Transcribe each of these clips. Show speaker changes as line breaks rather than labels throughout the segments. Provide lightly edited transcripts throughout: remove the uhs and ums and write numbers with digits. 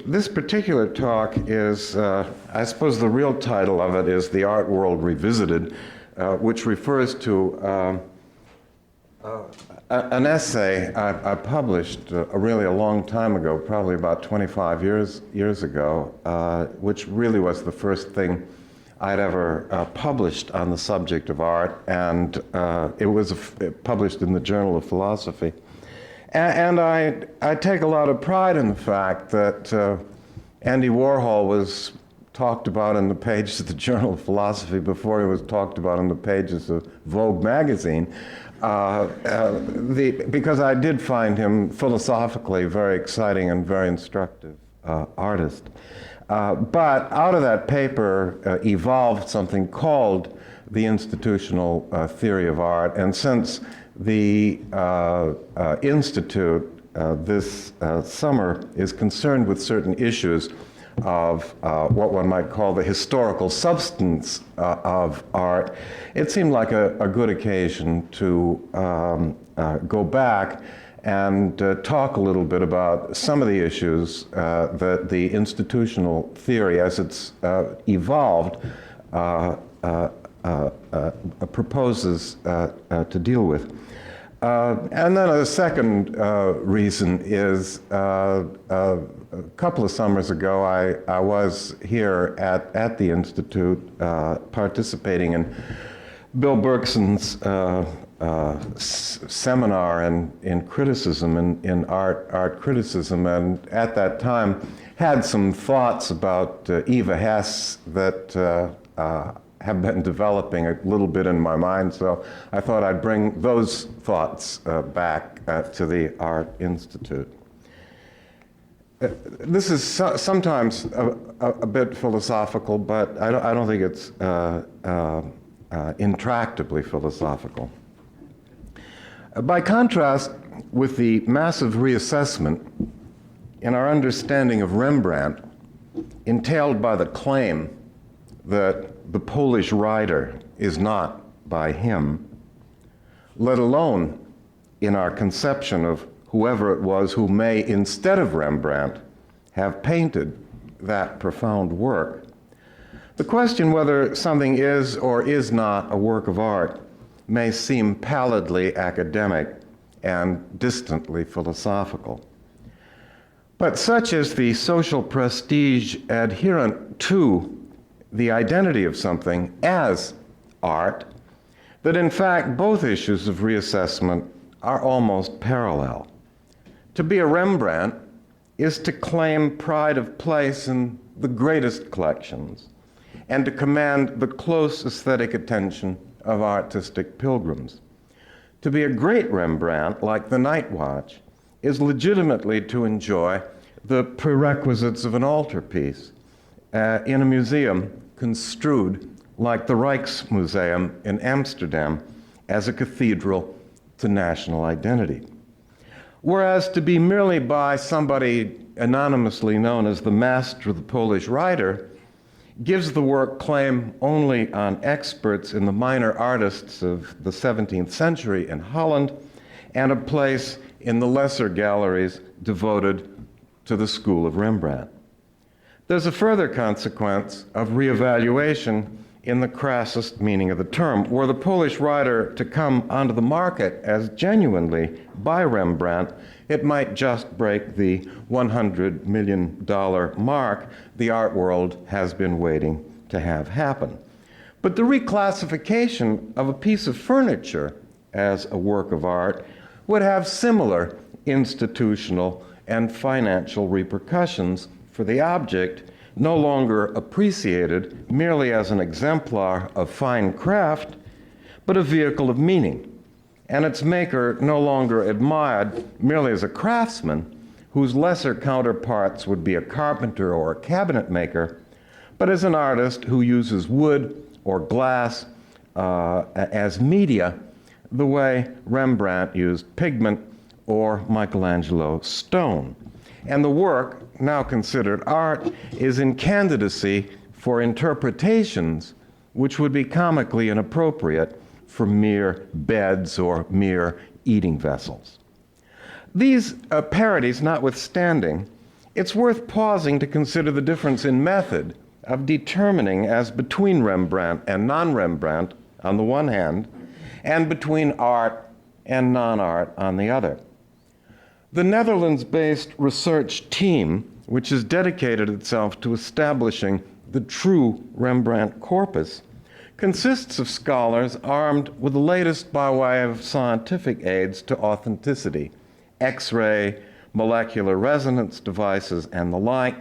This particular talk is, I suppose the real title of it is The Artworld Revisited, which refers to an essay I published really a long time ago, probably about 25 years ago, which really was the first thing I'd ever published on the subject of art, and it was published in the Journal of Philosophy. And I take a lot of pride in the fact that Andy Warhol was talked about in the pages of the Journal of Philosophy before he was talked about in the pages of Vogue magazine, because I did find him philosophically very exciting and very instructive artist. But out of that paper evolved something called the institutional theory of art, and since the Institute this summer is concerned with certain issues of what one might call the historical substance of art, it seemed like a good occasion to go back and talk a little bit about some of the issues that the institutional theory, as it's evolved, proposes to deal with. And then a second reason is a couple of summers ago I was here at the Institute participating in Bill Bergson's seminar in criticism, in art criticism, and at that time had some thoughts about Eva Hess that have been developing a little bit in my mind, so I thought I'd bring those thoughts back to the Art Institute. This is sometimes a bit philosophical, but I don't think it's intractably philosophical. By contrast with the massive reassessment in our understanding of Rembrandt, entailed by the claim that the Polish writer is not by him, let alone in our conception of whoever it was who may, instead of Rembrandt, have painted that profound work. The question whether something is or is not a work of art may seem pallidly academic and distantly philosophical. But such is the social prestige adherent to the identity of something as art, that in fact both issues of reassessment are almost parallel. To be a Rembrandt is to claim pride of place in the greatest collections and to command the close aesthetic attention of artistic pilgrims. To be a great Rembrandt, like the Night Watch, is legitimately to enjoy the prerequisites of an altarpiece in a museum construed, like the Rijksmuseum in Amsterdam, as a cathedral to national identity. Whereas to be merely by somebody anonymously known as the master of the Polish writer gives the work claim only on experts in the minor artists of the 17th century in Holland, and a place in the lesser galleries devoted to the school of Rembrandt. There's a further consequence of reevaluation in the crassest meaning of the term. Were the Polish writer to come onto the market as genuinely by Rembrandt, it might just break the $100 million mark the art world has been waiting to have happen. But the reclassification of a piece of furniture as a work of art would have similar institutional and financial repercussions for the object, no longer appreciated merely as an exemplar of fine craft, but a vehicle of meaning, and its maker no longer admired merely as a craftsman whose lesser counterparts would be a carpenter or a cabinet maker, but as an artist who uses wood or glass as media, the way Rembrandt used pigment or Michelangelo stone. And the work, now considered art, is in candidacy for interpretations which would be comically inappropriate for mere beds or mere eating vessels. These parodies notwithstanding, It's worth pausing to consider the difference in method of determining as between Rembrandt and non-Rembrandt on the one hand, and between art and non-art on the other. The Netherlands-based research team, which has dedicated itself to establishing the true Rembrandt corpus, consists of scholars armed with the latest by way of scientific aids to authenticity, X-ray, molecular resonance devices, and the like,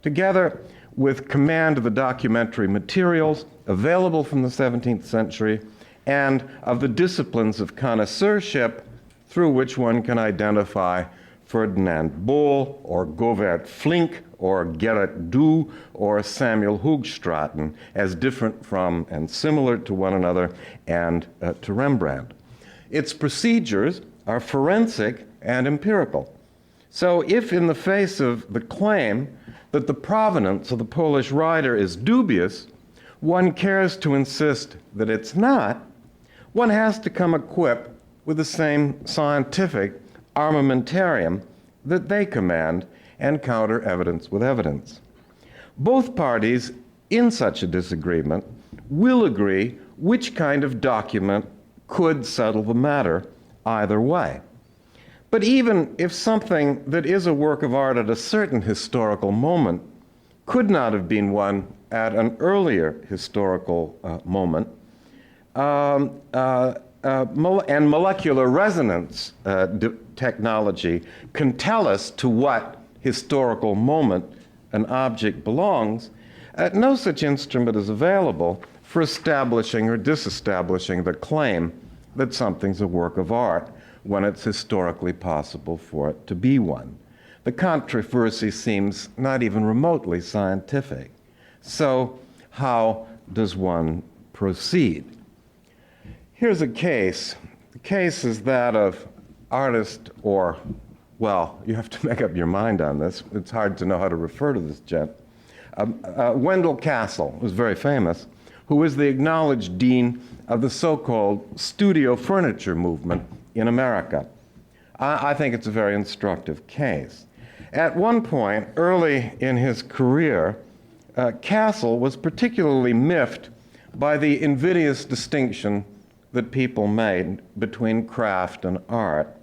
together with command of the documentary materials available from the 17th century and of the disciplines of connoisseurship through which one can identify Ferdinand Bol or Govert Flink or Gerrit Dou or Samuel Hoogstraten as different from and similar to one another and to Rembrandt. Its procedures are forensic and empirical. So if in the face of the claim that the provenance of the Polish writer is dubious, one cares to insist that it's not, one has to come equipped with the same scientific armamentarium that they command and counter evidence with evidence. Both parties in such a disagreement will agree which kind of document could settle the matter either way. But even if something that is a work of art at a certain historical moment could not have been one at an earlier historical moment, and molecular resonance technology can tell us to what historical moment an object belongs, no such instrument is available for establishing or disestablishing the claim that something's a work of art when it's historically possible for it to be one. The controversy seems not even remotely scientific. So how does one proceed? Here's a case. The case is that of artist or, well, you have to make up your mind on this. It's hard to know how to refer to this gent. Wendell Castle was very famous, who is the acknowledged dean of the so-called studio furniture movement in America. I think it's a very instructive case. At one point, early in his career, Castle was particularly miffed by the invidious distinction that people made between craft and art.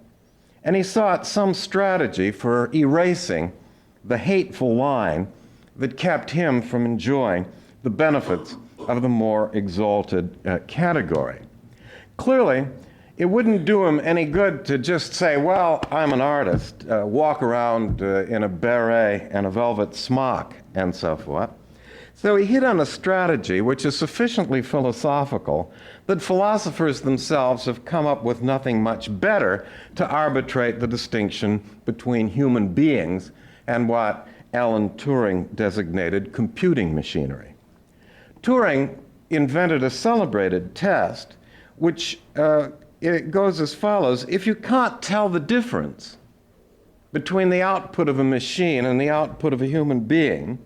And he sought some strategy for erasing the hateful line that kept him from enjoying the benefits of the more exalted category. Clearly, it wouldn't do him any good to just say, well, I'm an artist, walk around in a beret and a velvet smock and so forth. So he hit on a strategy which is sufficiently philosophical that philosophers themselves have come up with nothing much better to arbitrate the distinction between human beings and what Alan Turing designated computing machinery. Turing invented a celebrated test which it goes as follows. If you can't tell the difference between the output of a machine and the output of a human being,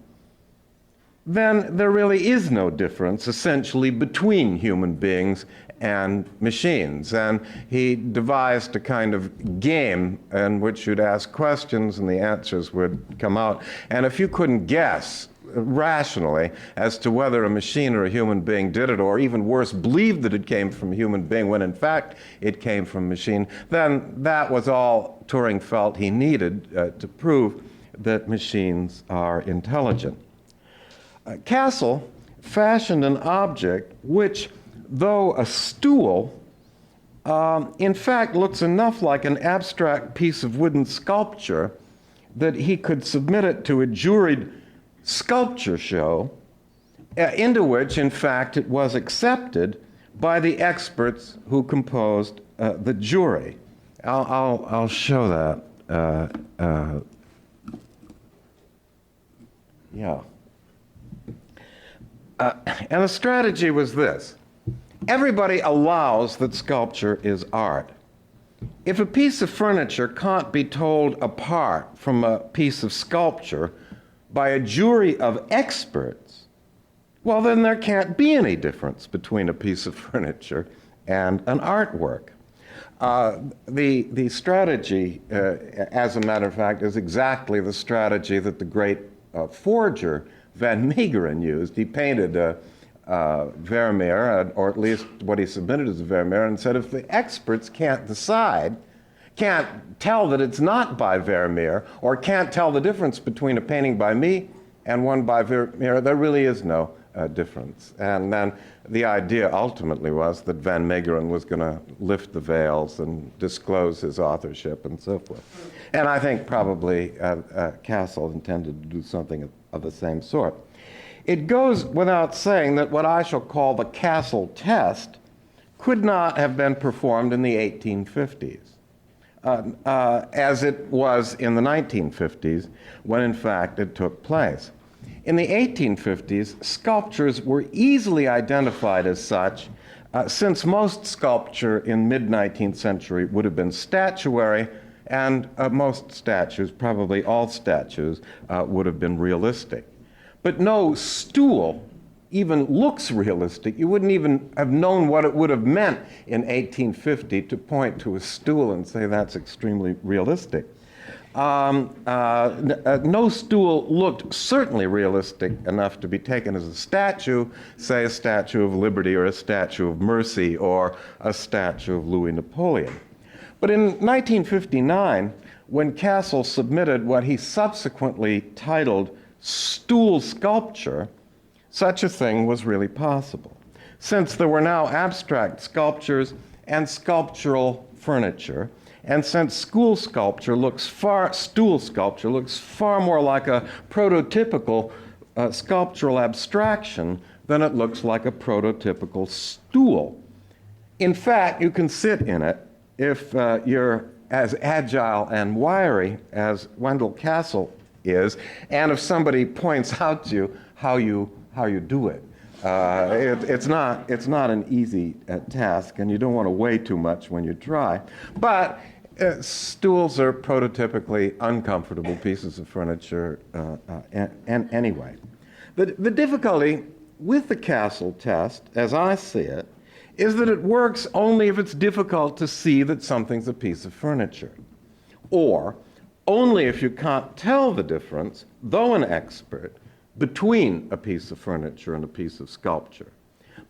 then there really is no difference, essentially, between human beings and machines. And he devised a kind of game in which you'd ask questions and the answers would come out. And if you couldn't guess rationally as to whether a machine or a human being did it, or even worse, believed that it came from a human being when in fact it came from a machine, then that was all Turing felt he needed to prove that machines are intelligent. Castle fashioned an object which, though a stool, in fact looks enough like an abstract piece of wooden sculpture that he could submit it to a juried sculpture show, into which, in fact, it was accepted by the experts who composed the jury. I'll show that. Yeah. And the strategy was this. Everybody allows that sculpture is art. If a piece of furniture can't be told apart from a piece of sculpture by a jury of experts, well, then there can't be any difference between a piece of furniture and an artwork. The strategy, as a matter of fact, is exactly the strategy that the great forger Van Meegeren used. He painted Vermeer, or at least what he submitted as Vermeer, and said if the experts can't decide, can't tell that it's not by Vermeer, or can't tell the difference between a painting by me and one by Vermeer, there really is no difference. And then the idea ultimately was that Van Meegeren was going to lift the veils and disclose his authorship and so forth. And I think probably Cassel intended to do something of the same sort. It goes without saying that what I shall call the Cassel test could not have been performed in the 1850s. As it was in the 1950s, when in fact it took place. In the 1850s, sculptures were easily identified as such, since most sculpture in mid-19th century would have been statuary, and most statues, probably all statues, would have been realistic. But no stool even looks realistic. You wouldn't even have known what it would have meant in 1850 to point to a stool and say that's extremely realistic. No stool looked certainly realistic enough to be taken as a statue, say a Statue of Liberty or a Statue of Mercy or a statue of Louis Napoleon. But in 1959, when Cassel submitted what he subsequently titled stool sculpture, such a thing was really possible, since there were now abstract sculptures and sculptural furniture, and since stool sculpture looks far more like a prototypical sculptural abstraction than it looks like a prototypical stool. In fact, you can sit in it if you're as agile and wiry as Wendell Cassel is, and if somebody points out to you how you do it. It's not an easy task, and you don't want to weigh too much when you try. But stools are prototypically uncomfortable pieces of furniture anyway. The difficulty with the Cassel test, as I see it, is that it works only if it's difficult to see that something's a piece of furniture, or only if you can't tell the difference, though an expert, between a piece of furniture and a piece of sculpture.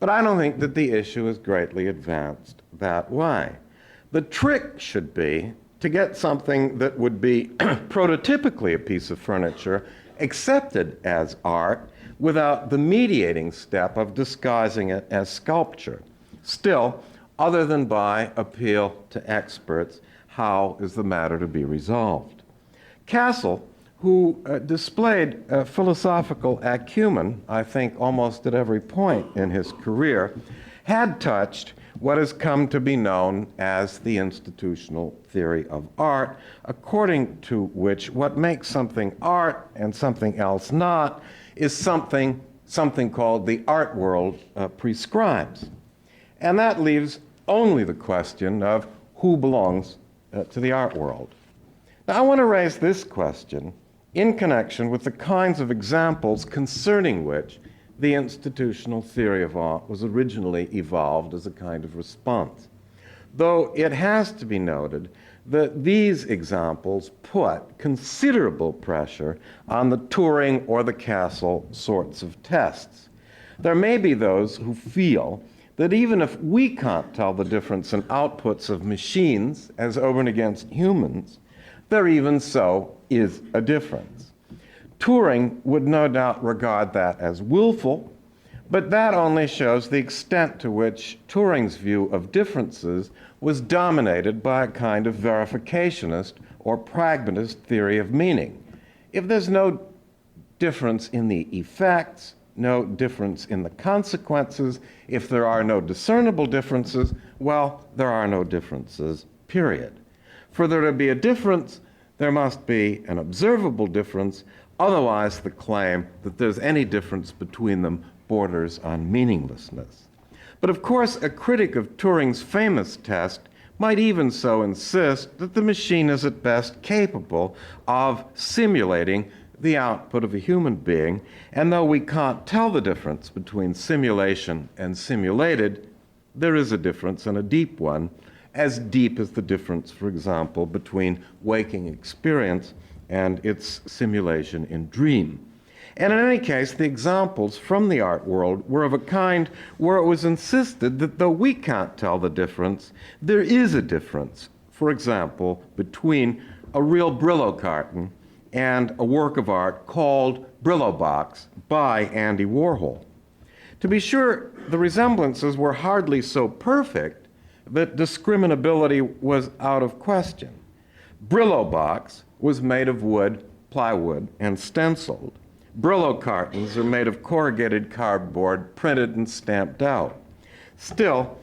But I don't think that the issue is greatly advanced that way. The trick should be to get something that would be prototypically a piece of furniture accepted as art without the mediating step of disguising it as sculpture. Still, other than by appeal to experts, how is the matter to be resolved? Cassel, who displayed philosophical acumen, I think, almost at every point in his career, had touched what has come to be known as the institutional theory of art, according to which what makes something art and something else not is something called the art world prescribes. And that leaves only the question of who belongs to the art world. Now, I want to raise this question in connection with the kinds of examples concerning which the institutional theory of art was originally evolved as a kind of response. Though it has to be noted that these examples put considerable pressure on the Turing or the Cassel sorts of tests. There may be those who feel that even if we can't tell the difference in outputs of machines as over and against humans, there even so is a difference. Turing would no doubt regard that as willful, but that only shows the extent to which Turing's view of differences was dominated by a kind of verificationist or pragmatist theory of meaning. If there's no difference in the effects, no difference in the consequences, if there are no discernible differences, well, there are no differences, period. For there to be a difference, there must be an observable difference, otherwise the claim that there's any difference between them borders on meaninglessness. But of course, a critic of Turing's famous test might even so insist that the machine is at best capable of simulating the output of a human being, and though we can't tell the difference between simulation and simulated, there is a difference and a deep one, as deep as the difference, for example, between waking experience and its simulation in dream. And in any case, the examples from the art world were of a kind where it was insisted that though we can't tell the difference, there is a difference, for example, between a real Brillo carton and a work of art called Brillo Box by Andy Warhol. To be sure, the resemblances were hardly so perfect that discriminability was out of question. Brillo Box was made of wood, plywood, and stenciled. Brillo cartons are made of corrugated cardboard, printed and stamped out. Still,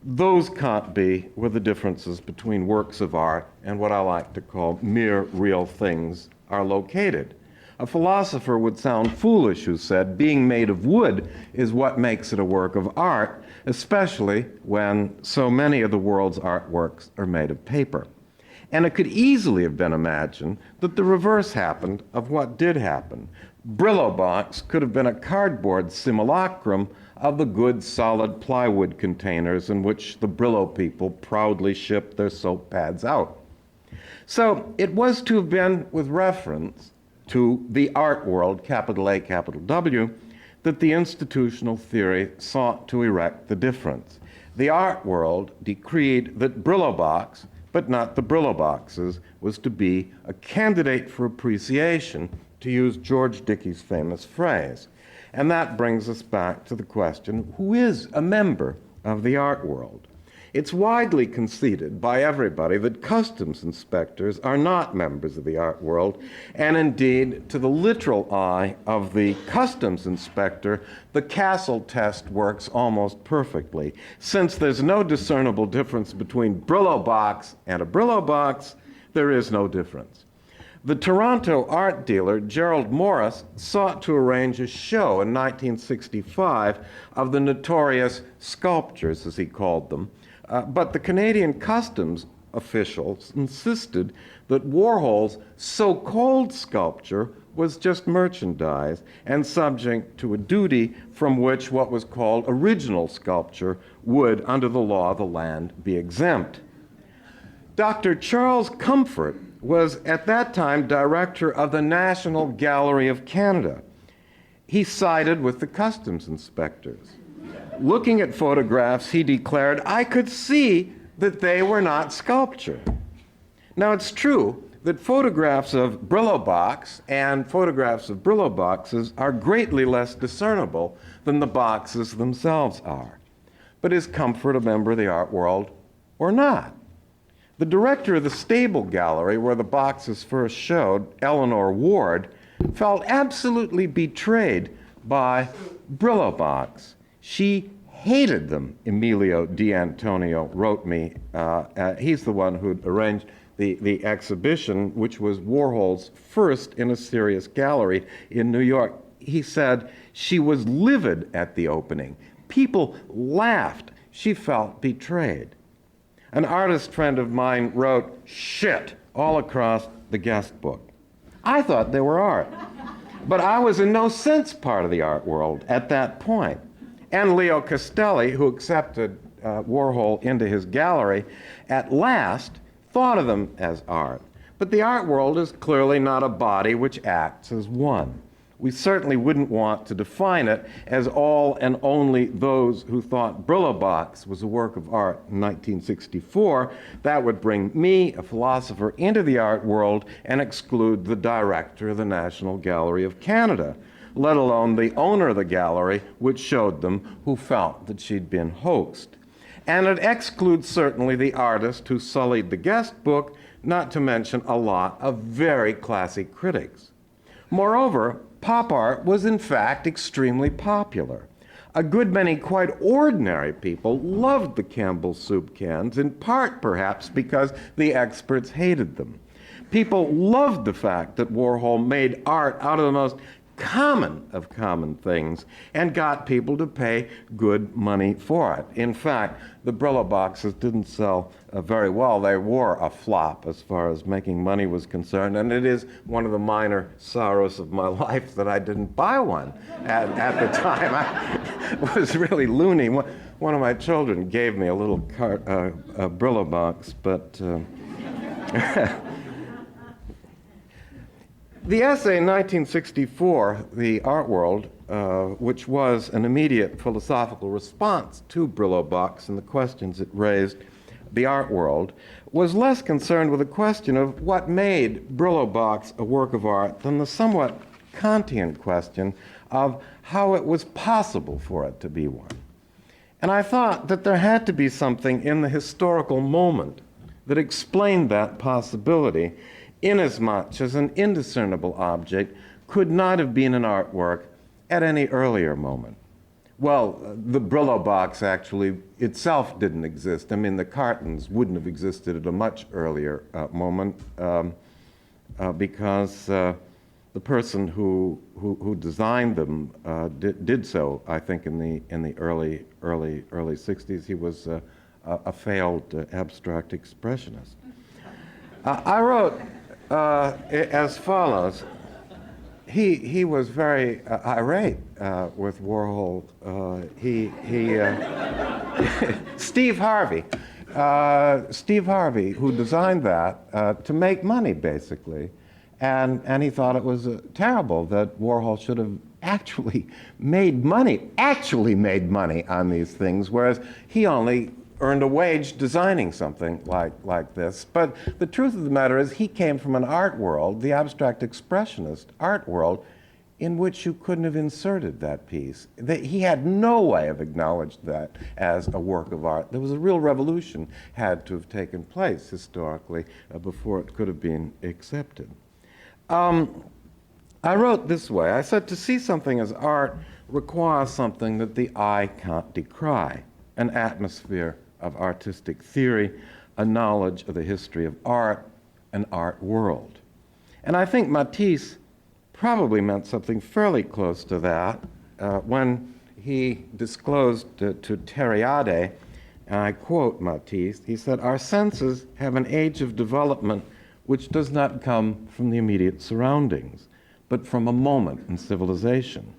those can't be where the differences between works of art and what I like to call mere real things are located. A philosopher would sound foolish who said being made of wood is what makes it a work of art, especially when so many of the world's artworks are made of paper. And it could easily have been imagined that the reverse happened of what did happen. Brillo Box could have been a cardboard simulacrum of the good solid plywood containers in which the Brillo people proudly shipped their soap pads out. So it was to have been with reference to the art world, capital A, capital W, that the institutional theory sought to erect the difference. The art world decreed that Brillo Box, but not the Brillo boxes, was to be a candidate for appreciation, to use George Dickey's famous phrase. And that brings us back to the question, who is a member of the art world? It's widely conceded by everybody that customs inspectors are not members of the art world, and indeed, to the literal eye of the customs inspector, the Castle test works almost perfectly. Since there's no discernible difference between Brillo Box and a Brillo Box, there is no difference. The Toronto art dealer Gerald Morris sought to arrange a show in 1965 of the notorious sculptures, as he called them, but the Canadian customs officials insisted that Warhol's so-called sculpture was just merchandise and subject to a duty from which what was called original sculpture would, under the law of the land, be exempt. Dr. Charles Comfort was at that time director of the National Gallery of Canada. He sided with the customs inspectors. Looking at photographs, he declared, I could see that they were not sculpture. Now, it's true that photographs of Brillo Box and photographs of Brillo boxes are greatly less discernible than the boxes themselves are. But is Comfort a member of the art world or not? The director of the Stable Gallery, where the boxes first showed, Eleanor Ward, felt absolutely betrayed by Brillo Box. She hated them, Emilio D'Antonio wrote me. He's the one who arranged the exhibition, which was Warhol's first in a serious gallery in New York. He said she was livid at the opening. People laughed. She felt betrayed. An artist friend of mine wrote shit all across the guest book. I thought they were art, but I was in no sense part of the art world at that point. And Leo Castelli, who accepted Warhol into his gallery, at last thought of them as art. But the art world is clearly not a body which acts as one. We certainly wouldn't want to define it as all and only those who thought Brillo Box was a work of art in 1964. That would bring me, a philosopher, into the art world and exclude the director of the National Gallery of Canada, let alone the owner of the gallery, which showed them, who felt that she'd been hoaxed. And it excludes certainly the artist who sullied the guest book, not to mention a lot of very classy critics. Moreover, pop art was in fact extremely popular. A good many quite ordinary people loved the Campbell soup cans, in part perhaps because the experts hated them. People loved the fact that Warhol made art out of the most common of common things and got people to pay good money for it. In fact, the Brillo boxes didn't sell very well. They were a flop as far as making money was concerned, and it is one of the minor sorrows of my life that I didn't buy one at the time. I was really loony. one of my children gave me a little Brillo box, but the essay in 1964, The Artworld, which was an immediate philosophical response to Brillo box and the questions it raised, The Artworld, was less concerned with the question of what made Brillo box a work of art than the somewhat Kantian question of how it was possible for it to be one. And I thought that there had to be something in the historical moment that explained that possibility, inasmuch as an indiscernible object could not have been an artwork at any earlier moment. Well, the Brillo box actually itself didn't exist. I mean, the cartons wouldn't have existed at a much earlier moment because the person who designed them did so, I think, in the early 60s. He was a failed abstract expressionist. I wrote as follows. He was very irate with Warhol. Steve Harvey, who designed that to make money, basically, and he thought it was terrible that Warhol should have actually made money on these things, whereas he only earned a wage designing something like this. But the truth of the matter is he came from an art world, the abstract expressionist art world, in which you couldn't have inserted that piece. He had no way of acknowledging that as a work of art. There was a real revolution had to have taken place historically before it could have been accepted. I wrote this way. I said, to see something as art requires something that the eye can't decry, an atmosphere of artistic theory, a knowledge of the history of art, an art world. And I think Matisse probably meant something fairly close to that when he disclosed to Teriade, and I quote Matisse, he said, "Our senses have an age of development which does not come from the immediate surroundings, but from a moment in civilization.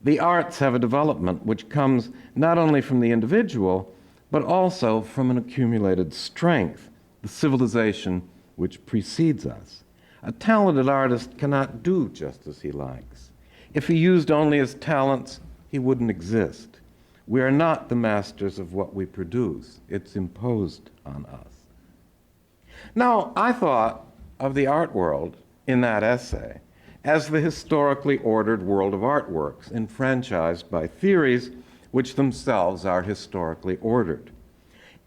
The arts have a development which comes not only from the individual, but also from an accumulated strength, the civilization which precedes us. A talented artist cannot do just as he likes. If he used only his talents, he wouldn't exist. We are not the masters of what we produce. It's imposed on us." Now, I thought of the art world in that essay as the historically ordered world of artworks, enfranchised by theories which themselves are historically ordered.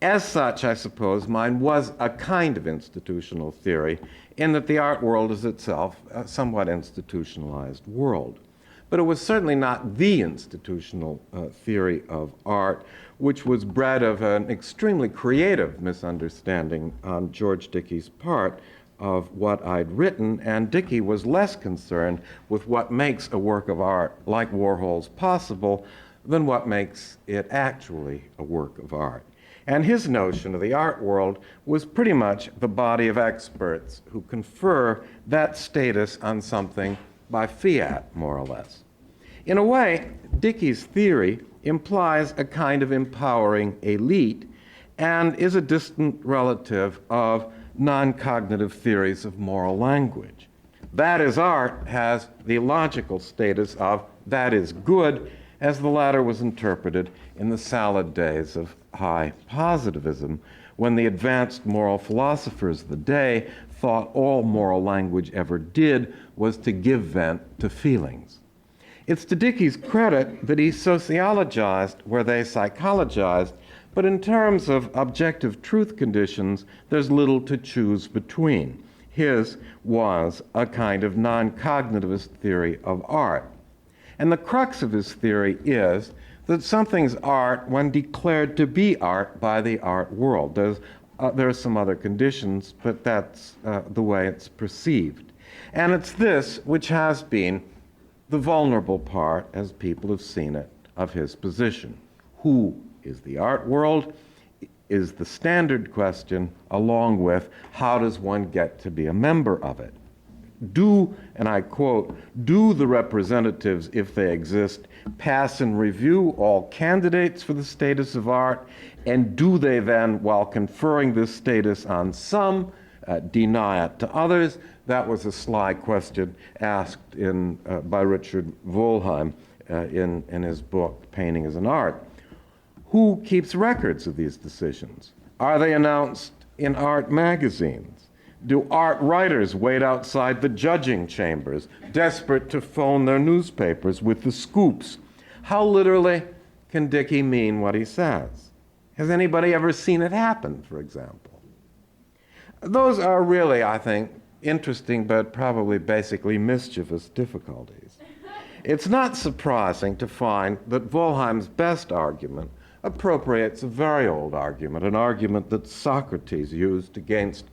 As such, I suppose, mine was a kind of institutional theory, in that the art world is itself a somewhat institutionalized world. But it was certainly not the institutional theory of art, which was bred of an extremely creative misunderstanding on George Dickey's part of what I'd written, and Dickey was less concerned with what makes a work of art like Warhol's possible than what makes it actually a work of art. And his notion of the art world was pretty much the body of experts who confer that status on something by fiat, more or less. In a way, Dickey's theory implies a kind of empowering elite and is a distant relative of non-cognitive theories of moral language. That is art has the logical status of that is good, as the latter was interpreted in the salad days of high positivism, when the advanced moral philosophers of the day thought all moral language ever did was to give vent to feelings. It's to Dickey's credit that he sociologized where they psychologized, but in terms of objective truth conditions, there's little to choose between. His was a kind of non-cognitivist theory of art. And the crux of his theory is that something's art when declared to be art by the art world. There are some other conditions, but that's the way it's perceived. And it's this which has been the vulnerable part, as people have seen it, of his position. Who is the art world is the standard question, along with how does one get to be a member of it. do, and I quote, do the representatives, if they exist, pass in review all candidates for the status of art, and do they then, while conferring this status on some, deny it to others? That was a sly question asked by Richard Wollheim in his book, Painting as an Art. Who keeps records of these decisions? Are they announced in art magazines? Do art writers wait outside the judging chambers, desperate to phone their newspapers with the scoops? How literally can Dickey mean what he says? Has anybody ever seen it happen, for example? Those are really, I think, interesting but probably basically mischievous difficulties. It's not surprising to find that Wollheim's best argument appropriates a very old argument, an argument that Socrates used against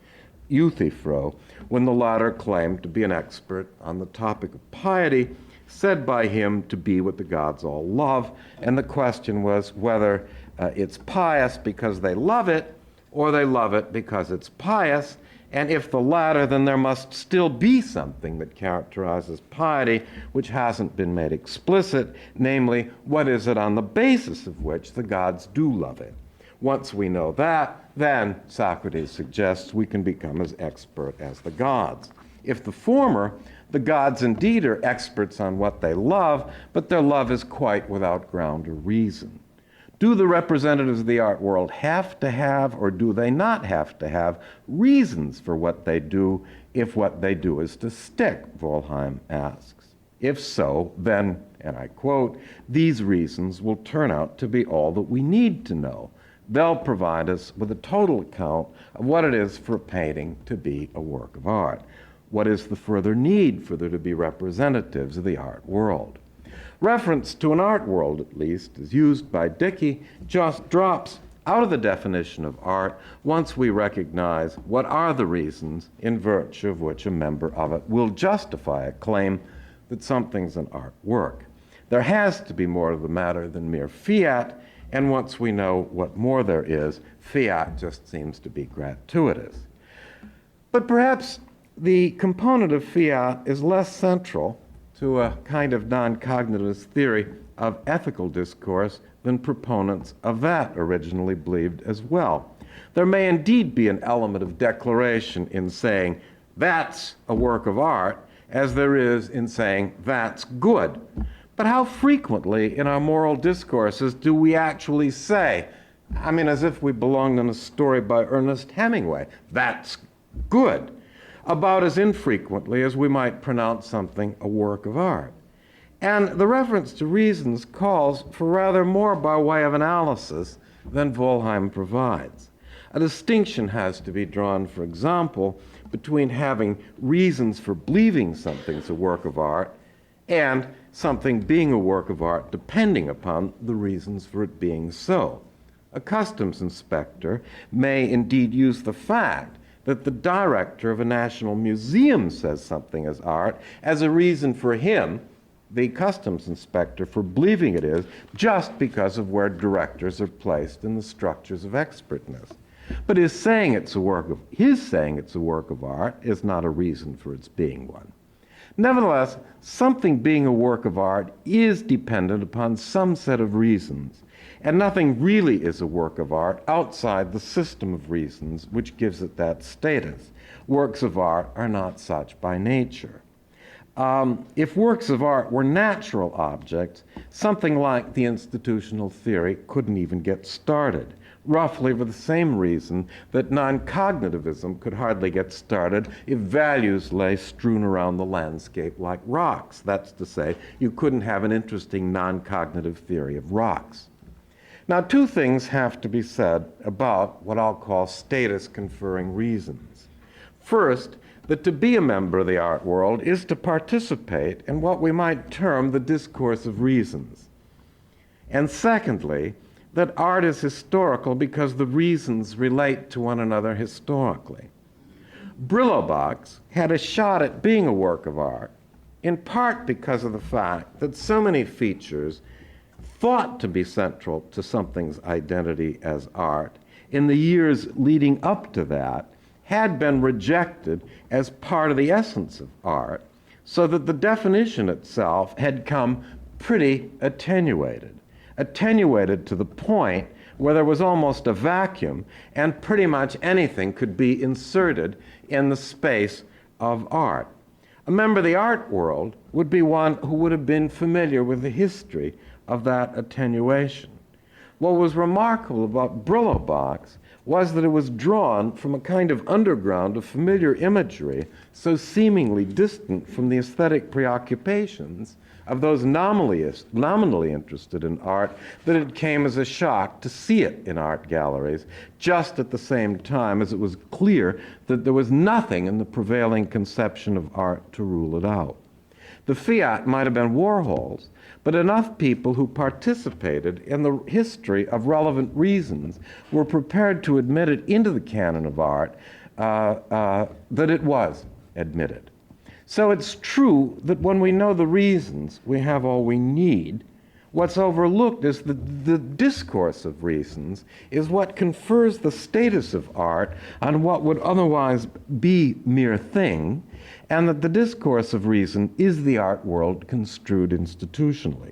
Euthyphro when the latter claimed to be an expert on the topic of piety, said by him to be what the gods all love, and the question was whether it's pious because they love it, or they love it because it's pious, and if the latter, then there must still be something that characterizes piety which hasn't been made explicit, namely, what is it on the basis of which the gods do love it? Once we know that, then, Socrates suggests, we can become as expert as the gods. If the former, the gods indeed are experts on what they love, but their love is quite without ground or reason. Do the representatives of the art world have to have, or do they not have to have, reasons for what they do if what they do is to stick, Wollheim asks. If so, then, and I quote, these reasons will turn out to be all that we need to know. They'll provide us with a total account of what it is for a painting to be a work of art. What is the further need for there to be representatives of the art world? Reference to an art world, at least, as used by Dickey, just drops out of the definition of art once we recognize what are the reasons in virtue of which a member of it will justify a claim that something's an art work. There has to be more to the matter than mere fiat, and once we know what more there is, fiat just seems to be gratuitous. But perhaps the component of fiat is less central to a kind of non-cognitivist theory of ethical discourse than proponents of that originally believed as well. There may indeed be an element of declaration in saying that's a work of art, as there is in saying that's good. But how frequently in our moral discourses do we actually say, I mean, as if we belonged in a story by Ernest Hemingway, that's good, about as infrequently as we might pronounce something a work of art. And the reference to reasons calls for rather more by way of analysis than Wollheim provides. A distinction has to be drawn, for example, between having reasons for believing something's a work of art and something being a work of art depending upon the reasons for it being so. A customs inspector may indeed use the fact that the director of a national museum says something is art as a reason for him, the customs inspector, for believing it is, just because of where directors are placed in the structures of expertness. But his saying it's a work of art is not a reason for its being one. Nevertheless, something being a work of art is dependent upon some set of reasons, and nothing really is a work of art outside the system of reasons which gives it that status. Works of art are not such by nature. If works of art were natural objects, something like the institutional theory couldn't even get started, roughly for the same reason that non-cognitivism could hardly get started if values lay strewn around the landscape like rocks. That's to say, you couldn't have an interesting non-cognitive theory of rocks. Now, two things have to be said about what I'll call status-conferring reasons. First, that to be a member of the art world is to participate in what we might term the discourse of reasons. And secondly, that art is historical because the reasons relate to one another historically. Brillo Box had a shot at being a work of art, in part because of the fact that so many features thought to be central to something's identity as art, in the years leading up to that, had been rejected as part of the essence of art, so that the definition itself had come pretty attenuated to the point where there was almost a vacuum and pretty much anything could be inserted in the space of art. A member of the art world would be one who would have been familiar with the history of that attenuation. What was remarkable about Brillo Box was that it was drawn from a kind of underground of familiar imagery so seemingly distant from the aesthetic preoccupations of those nominally interested in art that it came as a shock to see it in art galleries, just at the same time as it was clear that there was nothing in the prevailing conception of art to rule it out. The fiat might have been Warhol's, but enough people who participated in the history of relevant reasons were prepared to admit it into the canon of art that it was admitted. So it's true that when we know the reasons, we have all we need. What's overlooked is that the discourse of reasons is what confers the status of art on what would otherwise be mere thing, and that the discourse of reason is the art world construed institutionally.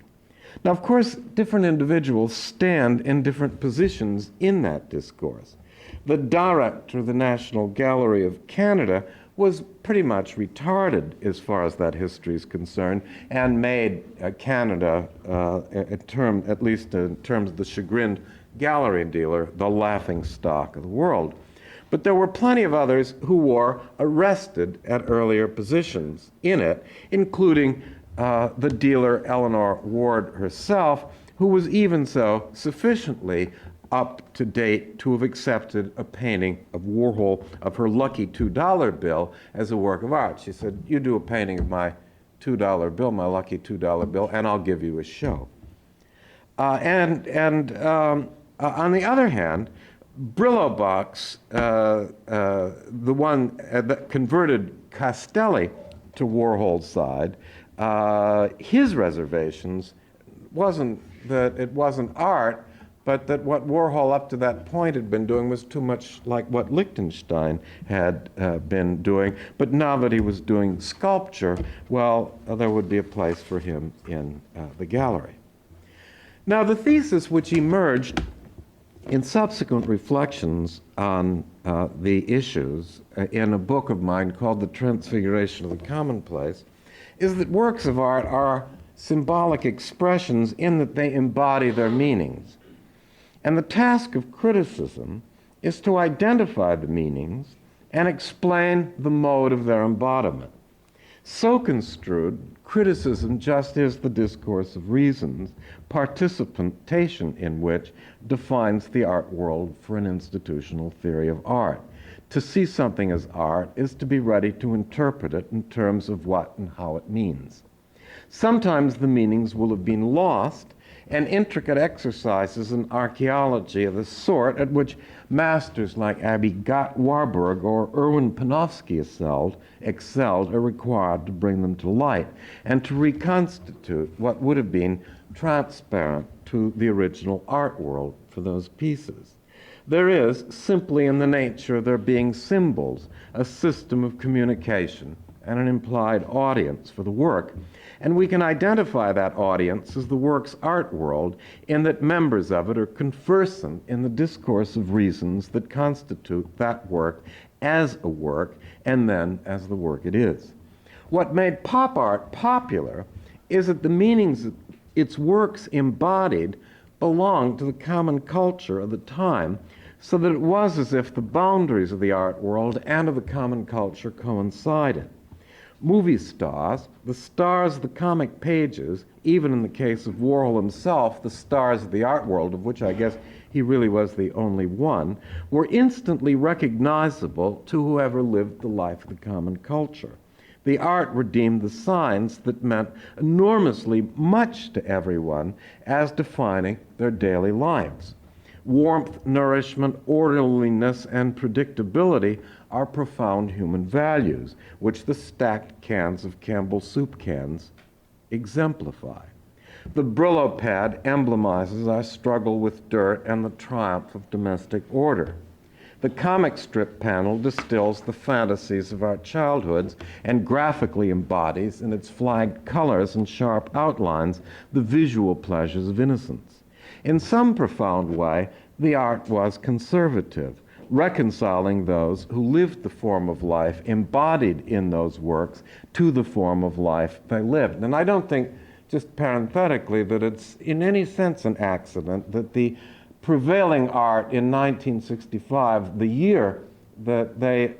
Now, of course, different individuals stand in different positions in that discourse. The director of the National Gallery of Canada was pretty much retarded as far as that history is concerned, and made Canada, at least in terms of the chagrined gallery dealer, the laughing stock of the world. But there were plenty of others who were arrested at earlier positions in it, including the dealer Eleanor Ward herself, who was even so sufficiently up to date to have accepted a painting of Warhol of her lucky $2 bill as a work of art. She said, "You do a painting of my $2 bill, my lucky $2 bill, and I'll give you a show." On the other hand, Brillo Box, the one that converted Castelli to Warhol's side, his reservations wasn't that it wasn't art, but that what Warhol up to that point had been doing was too much like what Lichtenstein had been doing. But now that he was doing sculpture, well, there would be a place for him in the gallery. Now, the thesis which emerged in subsequent reflections on the issues in a book of mine called The Transfiguration of the Commonplace is that works of art are symbolic expressions in that they embody their meanings. And the task of criticism is to identify the meanings and explain the mode of their embodiment. So construed, criticism just is the discourse of reasons, participation in which defines the art world for an institutional theory of art. To see something as art is to be ready to interpret it in terms of what and how it means. Sometimes the meanings will have been lost, and intricate exercises in archaeology of the sort at which masters like Abby Warburg or Erwin Panofsky excelled are required to bring them to light and to reconstitute what would have been transparent to the original art world for those pieces. There is, simply in the nature of there being symbols, a system of communication and an implied audience for the work. And we can identify that audience as the work's art world in that members of it are conversant in the discourse of reasons that constitute that work as a work and then as the work it is. What made pop art popular is that the meanings its works embodied belonged to the common culture of the time, so that it was as if the boundaries of the art world and of the common culture coincided. Movie stars, the stars of the comic pages, even in the case of Warhol himself, the stars of the art world, of which I guess he really was the only one, were instantly recognizable to whoever lived the life of the common culture. The art redeemed the signs that meant enormously much to everyone as defining their daily lives. Warmth, nourishment, orderliness, and predictability are profound human values, which the stacked cans of Campbell soup cans exemplify. The Brillo pad emblemizes our struggle with dirt and the triumph of domestic order. The comic strip panel distills the fantasies of our childhoods and graphically embodies, in its flagged colors and sharp outlines, the visual pleasures of innocence. In some profound way, the art was conservative, reconciling those who lived the form of life embodied in those works to the form of life they lived. And I don't think, just parenthetically, that it's in any sense an accident that the prevailing art in 1965, the year that they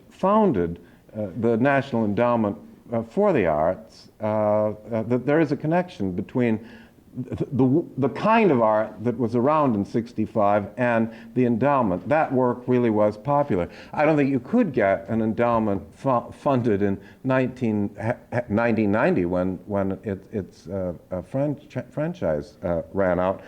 founded the National Endowment for the Arts, that there is a connection between the kind of art that was around in 65 and the endowment. That work really was popular. I don't think you could get an endowment funded in 1990 when its franchise ran out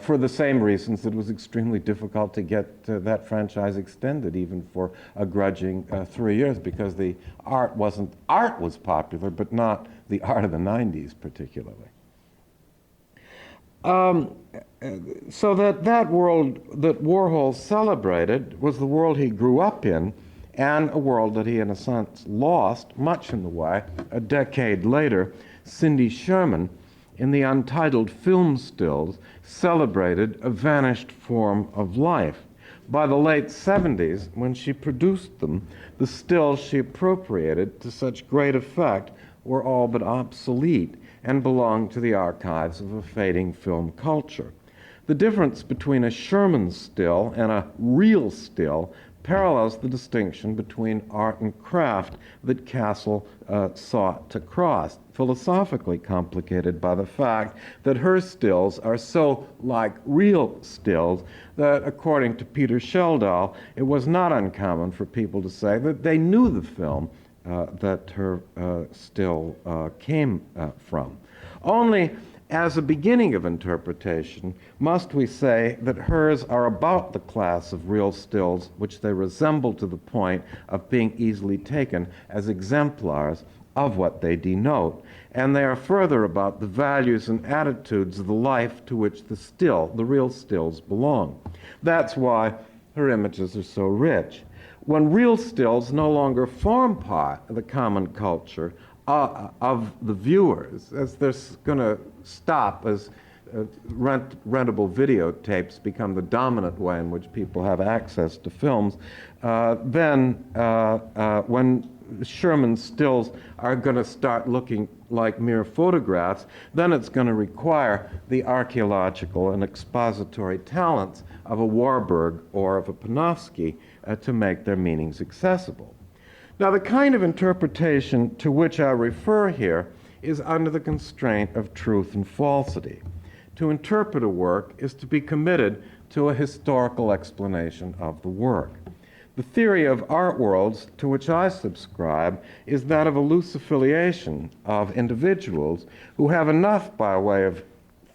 for the same reasons that it was extremely difficult to get that franchise extended even for a grudging 3 years, because the art was popular, but not the art of the 90s particularly. So that world that Warhol celebrated was the world he grew up in, and a world that he, in a sense, lost, much in the way, a decade later. Cindy Sherman, in the untitled film stills, celebrated a vanished form of life. By the late 70s, when she produced them, the stills she appropriated to such great effect were all but obsolete and belonged to the archives of a fading film culture. The difference between a Sherman still and a real still parallels the distinction between art and craft that Castle sought to cross, philosophically complicated by the fact that her stills are so like real stills that, according to Peter Sheldall, it was not uncommon for people to say that they knew the film that her still came from. Only as a beginning of interpretation must we say that hers are about the class of real stills which they resemble to the point of being easily taken as exemplars of what they denote, and they are further about the values and attitudes of the life to which the real stills belong. That's why her images are so rich. When real stills no longer form part of the common culture of the viewers, as they're going to stop as rentable videotapes become the dominant way in which people have access to films, then when Sherman's stills are going to start looking like mere photographs, then it's going to require the archaeological and expository talents of a Warburg or of a Panofsky to make their meanings accessible. Now, the kind of interpretation to which I refer here is under the constraint of truth and falsity. To interpret a work is to be committed to a historical explanation of the work. The theory of art worlds to which I subscribe is that of a loose affiliation of individuals who have enough by way of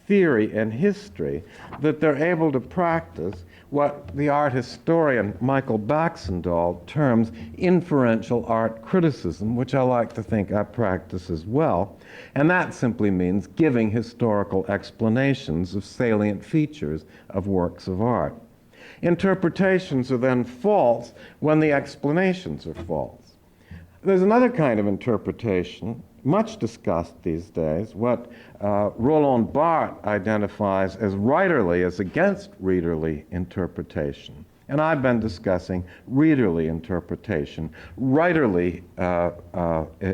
theory and history that they're able to practice what the art historian Michael Baxendall terms inferential art criticism, which I like to think I practice as well. And that simply means giving historical explanations of salient features of works of art. Interpretations are then false when the explanations are false. There's another kind of interpretation, much discussed these days, what Roland Barthes identifies as writerly as against readerly interpretation. And I've been discussing readerly interpretation, writerly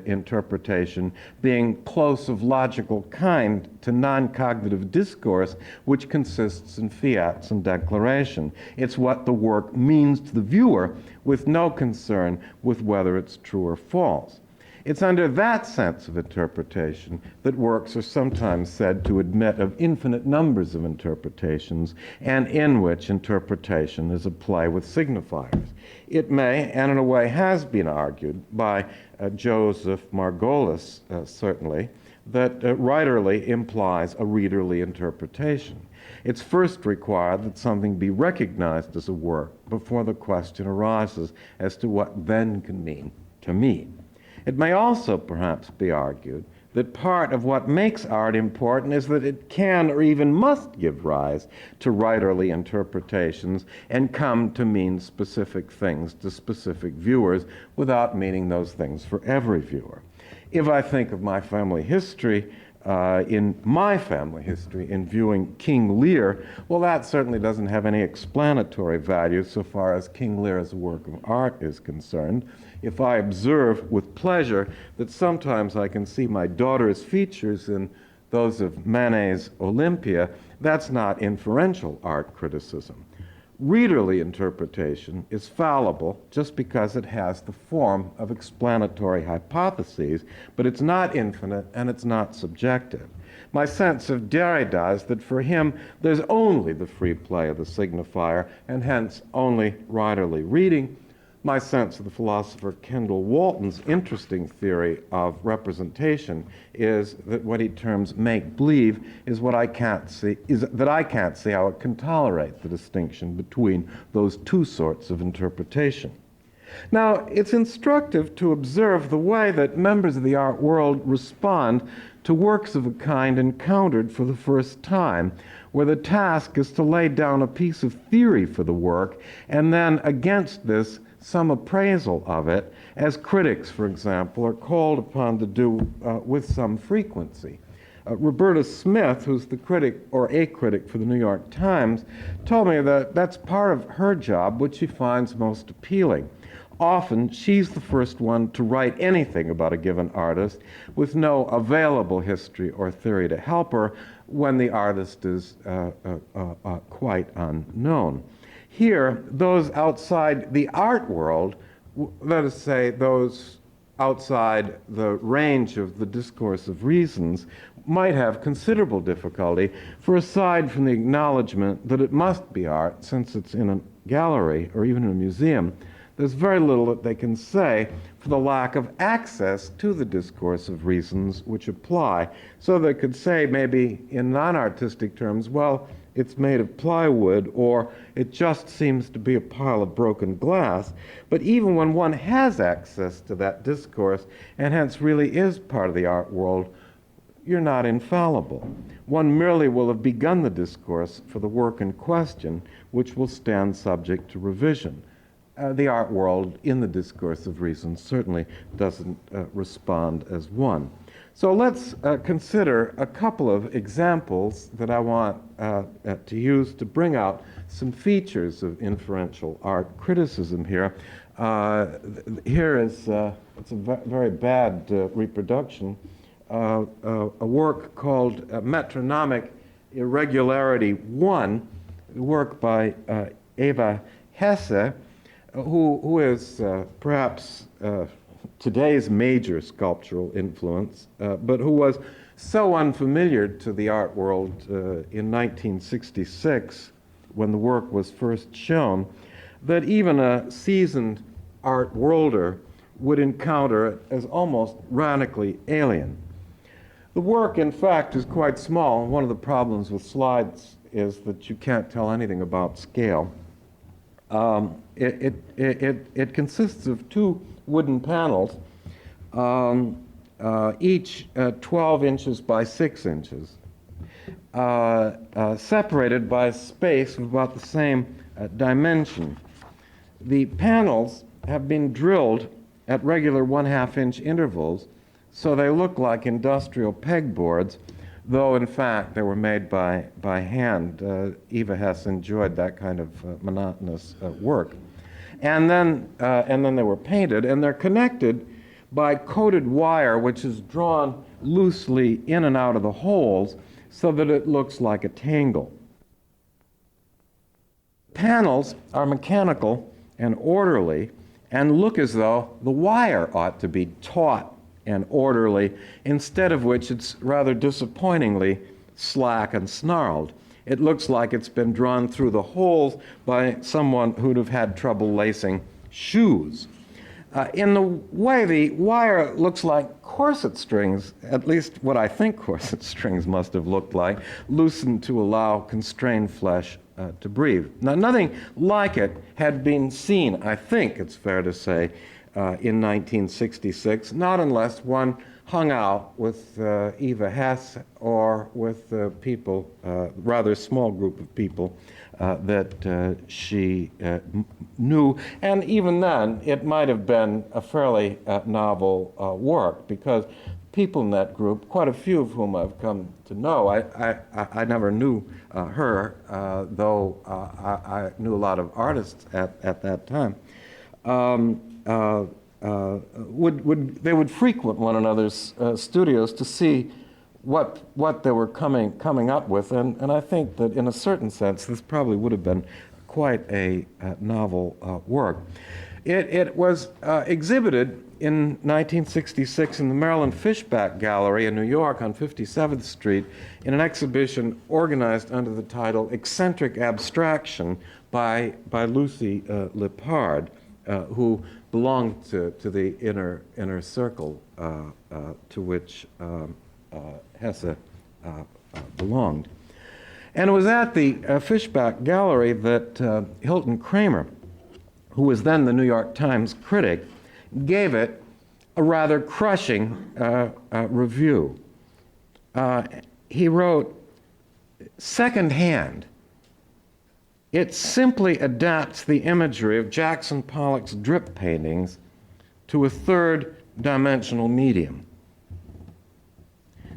interpretation being close of logical kind to non-cognitive discourse, which consists in fiats and declaration. It's what the work means to the viewer with no concern with whether it's true or false. It's under that sense of interpretation that works are sometimes said to admit of infinite numbers of interpretations, and in which interpretation is a play with signifiers. It may, and in a way has been argued by Joseph Margolis, certainly, that writerly implies a readerly interpretation. It's first required that something be recognized as a work before the question arises as to what then can mean to me. It may also perhaps be argued that part of what makes art important is that it can or even must give rise to writerly interpretations and come to mean specific things to specific viewers without meaning those things for every viewer. If I think of my family history, in viewing King Lear, well, that certainly doesn't have any explanatory value so far as King Lear as a work of art is concerned. If I observe with pleasure that sometimes I can see my daughter's features in those of Manet's Olympia, that's not inferential art criticism. Readerly interpretation is fallible just because it has the form of explanatory hypotheses, but it's not infinite and it's not subjective. My sense of Derrida is that for him, there's only the free play of the signifier, and hence only writerly reading. My sense of the philosopher Kendall Walton's interesting theory of representation is that what he terms make-believe is what I can't see, is that I can't see how it can tolerate the distinction between those two sorts of interpretation. Now, it's instructive to observe the way that members of the art world respond to works of a kind encountered for the first time, where the task is to lay down a piece of theory for the work, and then against this, some appraisal of it, as critics, for example, are called upon to do with some frequency. Roberta Smith, who's the critic, or a critic for the New York Times, told me that that's part of her job, which she finds most appealing. Often, she's the first one to write anything about a given artist with no available history or theory to help her when the artist is quite unknown. Here, those outside the art world, let us say those outside the range of the discourse of reasons, might have considerable difficulty, for aside from the acknowledgement that it must be art since it's in a gallery or even in a museum, there's very little that they can say for the lack of access to the discourse of reasons which apply. So they could say maybe in non-artistic terms, well, it's made of plywood, or it just seems to be a pile of broken glass. But even when one has access to that discourse, and hence really is part of the art world, you're not infallible. One merely will have begun the discourse for the work in question, which will stand subject to revision. The art world, in the discourse of reason, certainly doesn't respond as one. So let's consider a couple of examples that I want to use to bring out some features of inferential art criticism here. Here is, it's a very bad reproduction, a work called Metronomic Irregularity 1, a work by Eva Hesse, who is perhaps today's major sculptural influence, but who was so unfamiliar to the art world in 1966 when the work was first shown that even a seasoned art worlder would encounter it as almost radically alien. The work, in fact, is quite small. One of the problems with slides is that you can't tell anything about scale. It consists of two wooden panels, each 12 inches by 6 inches, separated by a space of about the same dimension. The panels have been drilled at regular 1/2 inch intervals, so they look like industrial pegboards, though in fact they were made by hand. Eva Hesse enjoyed that kind of monotonous work. And then they were painted, and they're connected by coated wire, which is drawn loosely in and out of the holes so that it looks like a tangle. Panels are mechanical and orderly and look as though the wire ought to be taut and orderly, instead of which it's rather disappointingly slack and snarled. It looks like it's been drawn through the holes by someone who'd have had trouble lacing shoes. In the way the wire looks like corset strings, at least what I think corset strings must have looked like, loosened to allow constrained flesh to breathe. Now, nothing like it had been seen, I think it's fair to say, in 1966, not unless one hung out with Eva Hesse or with people, rather small group of people that she knew. And even then, it might have been a fairly novel work, because people in that group, quite a few of whom I've come to know, I never knew her, though I knew a lot of artists at that time. They would frequent one another's studios to see what they were coming up with, and I think that in a certain sense this probably would have been quite a novel work. It was exhibited in 1966 in the Maryland Fishback Gallery in New York on 57th Street in an exhibition organized under the title Eccentric Abstraction by Lucy Lippard, who belonged to the inner circle to which Hesse belonged. And it was at the Fishback Gallery that Hilton Kramer, who was then the New York Times critic, gave it a rather crushing review. He wrote, "Secondhand, it simply adapts the imagery of Jackson Pollock's drip paintings to a third-dimensional medium."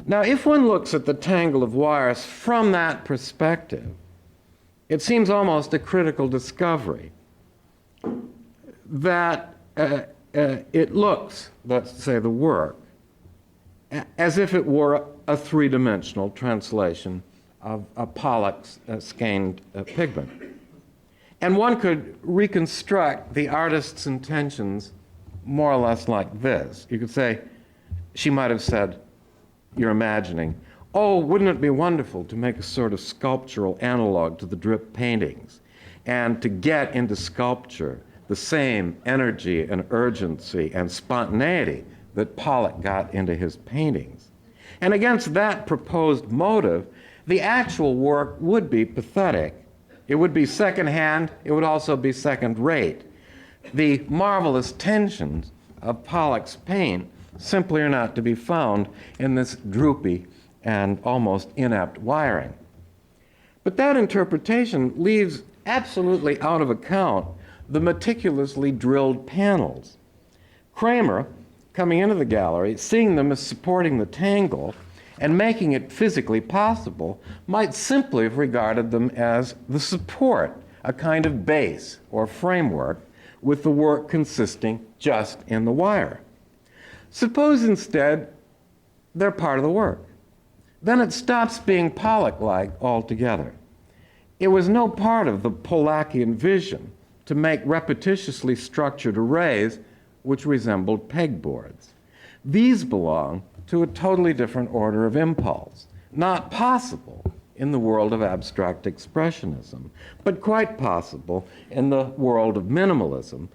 Now, if one looks at the tangle of wires from that perspective, it seems almost a critical discovery that it looks, let's say the work, as if it were a three-dimensional translation of Pollock's skeined pigment. And one could reconstruct the artist's intentions more or less like this. You could say, she might have said, you're imagining, oh, wouldn't it be wonderful to make a sort of sculptural analog to the drip paintings, and to get into sculpture the same energy and urgency and spontaneity that Pollock got into his paintings. And against that proposed motive, the actual work would be pathetic. It would be secondhand. It would also be second-rate. The marvelous tensions of Pollock's paint simply are not to be found in this droopy and almost inept wiring. But that interpretation leaves absolutely out of account the meticulously drilled panels. Kramer, coming into the gallery, seeing them as supporting the tangle and making it physically possible, might simply have regarded them as the support, a kind of base or framework, with the work consisting just in the wire. Suppose instead they're part of the work. Then it stops being Pollock-like altogether. It was no part of the Pollackian vision to make repetitiously structured arrays which resembled pegboards. These belong to a totally different order of impulse, not possible in the world of abstract expressionism, but quite possible in the world of minimalism,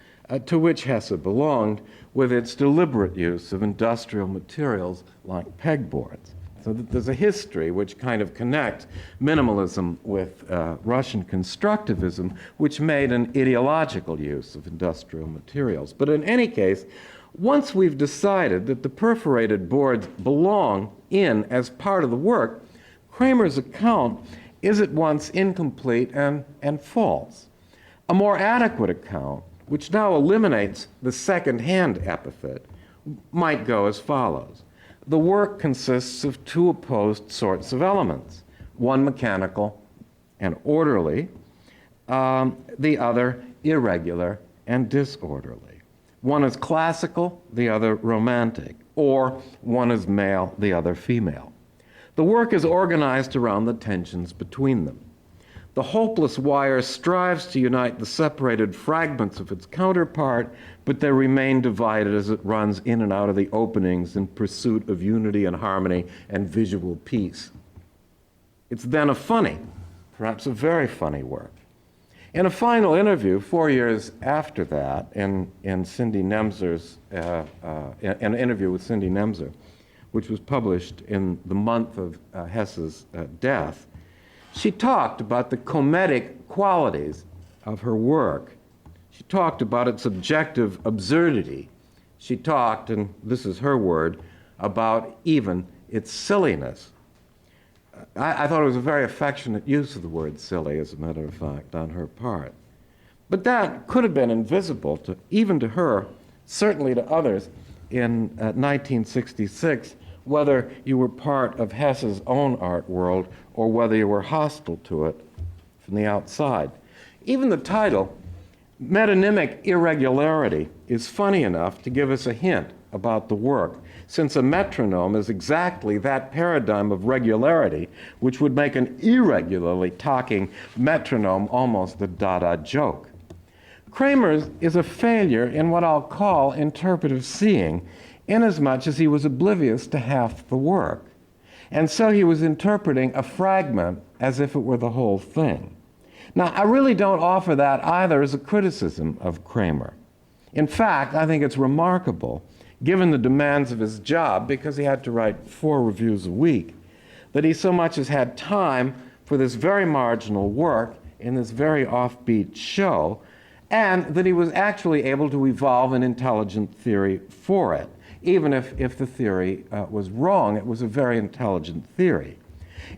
to which Hesse belonged, with its deliberate use of industrial materials like pegboards. So that there's a history which kind of connects minimalism with Russian constructivism, which made an ideological use of industrial materials. But in any case, once we've decided that the perforated boards belong in as part of the work, Kramer's account is at once incomplete and false. A more adequate account, which now eliminates the second-hand epithet, might go as follows. The work consists of two opposed sorts of elements, one mechanical and orderly, the other irregular and disorderly. One is classical, the other romantic, or one is male, the other female. The work is organized around the tensions between them. The hopeless wire strives to unite the separated fragments of its counterpart, but they remain divided as it runs in and out of the openings in pursuit of unity and harmony and visual peace. It's then a funny, perhaps a very funny work. In a final interview 4 years after that, in Cindy Nemzer's, an interview with Cindy Nemzer, which was published in the month of Hesse's death, she talked about the comedic qualities of her work. She talked about its objective absurdity. She talked, and this is her word, about even its silliness. I thought it was a very affectionate use of the word silly, as a matter of fact, on her part. But that could have been invisible to even to her, certainly to others, in 1966, whether you were part of Hesse's own art world or whether you were hostile to it from the outside. Even the title, Metonymic Irregularity, is funny enough to give us a hint about the work, since a metronome is exactly that paradigm of regularity which would make an irregularly talking metronome almost a Dada joke. Kramer's is a failure in what I'll call interpretive seeing, inasmuch as he was oblivious to half the work. And so he was interpreting a fragment as if it were the whole thing. Now, I really don't offer that either as a criticism of Kramer. In fact, I think it's remarkable, given the demands of his job, because he had to write 4 reviews a week, that he so much as had time for this very marginal work in this very offbeat show, and that he was actually able to evolve an intelligent theory for it. Even if the theory was wrong, it was a very intelligent theory.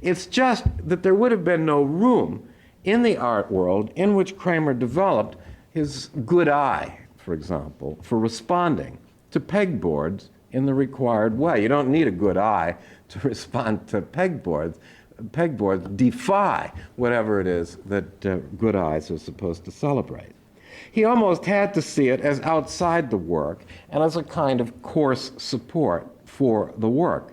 It's just that there would have been no room in the art world in which Kramer developed his good eye, for example, for responding to pegboards in the required way. You don't need a good eye to respond to pegboards. Pegboards defy whatever it is that good eyes are supposed to celebrate. He almost had to see it as outside the work and as a kind of coarse support for the work.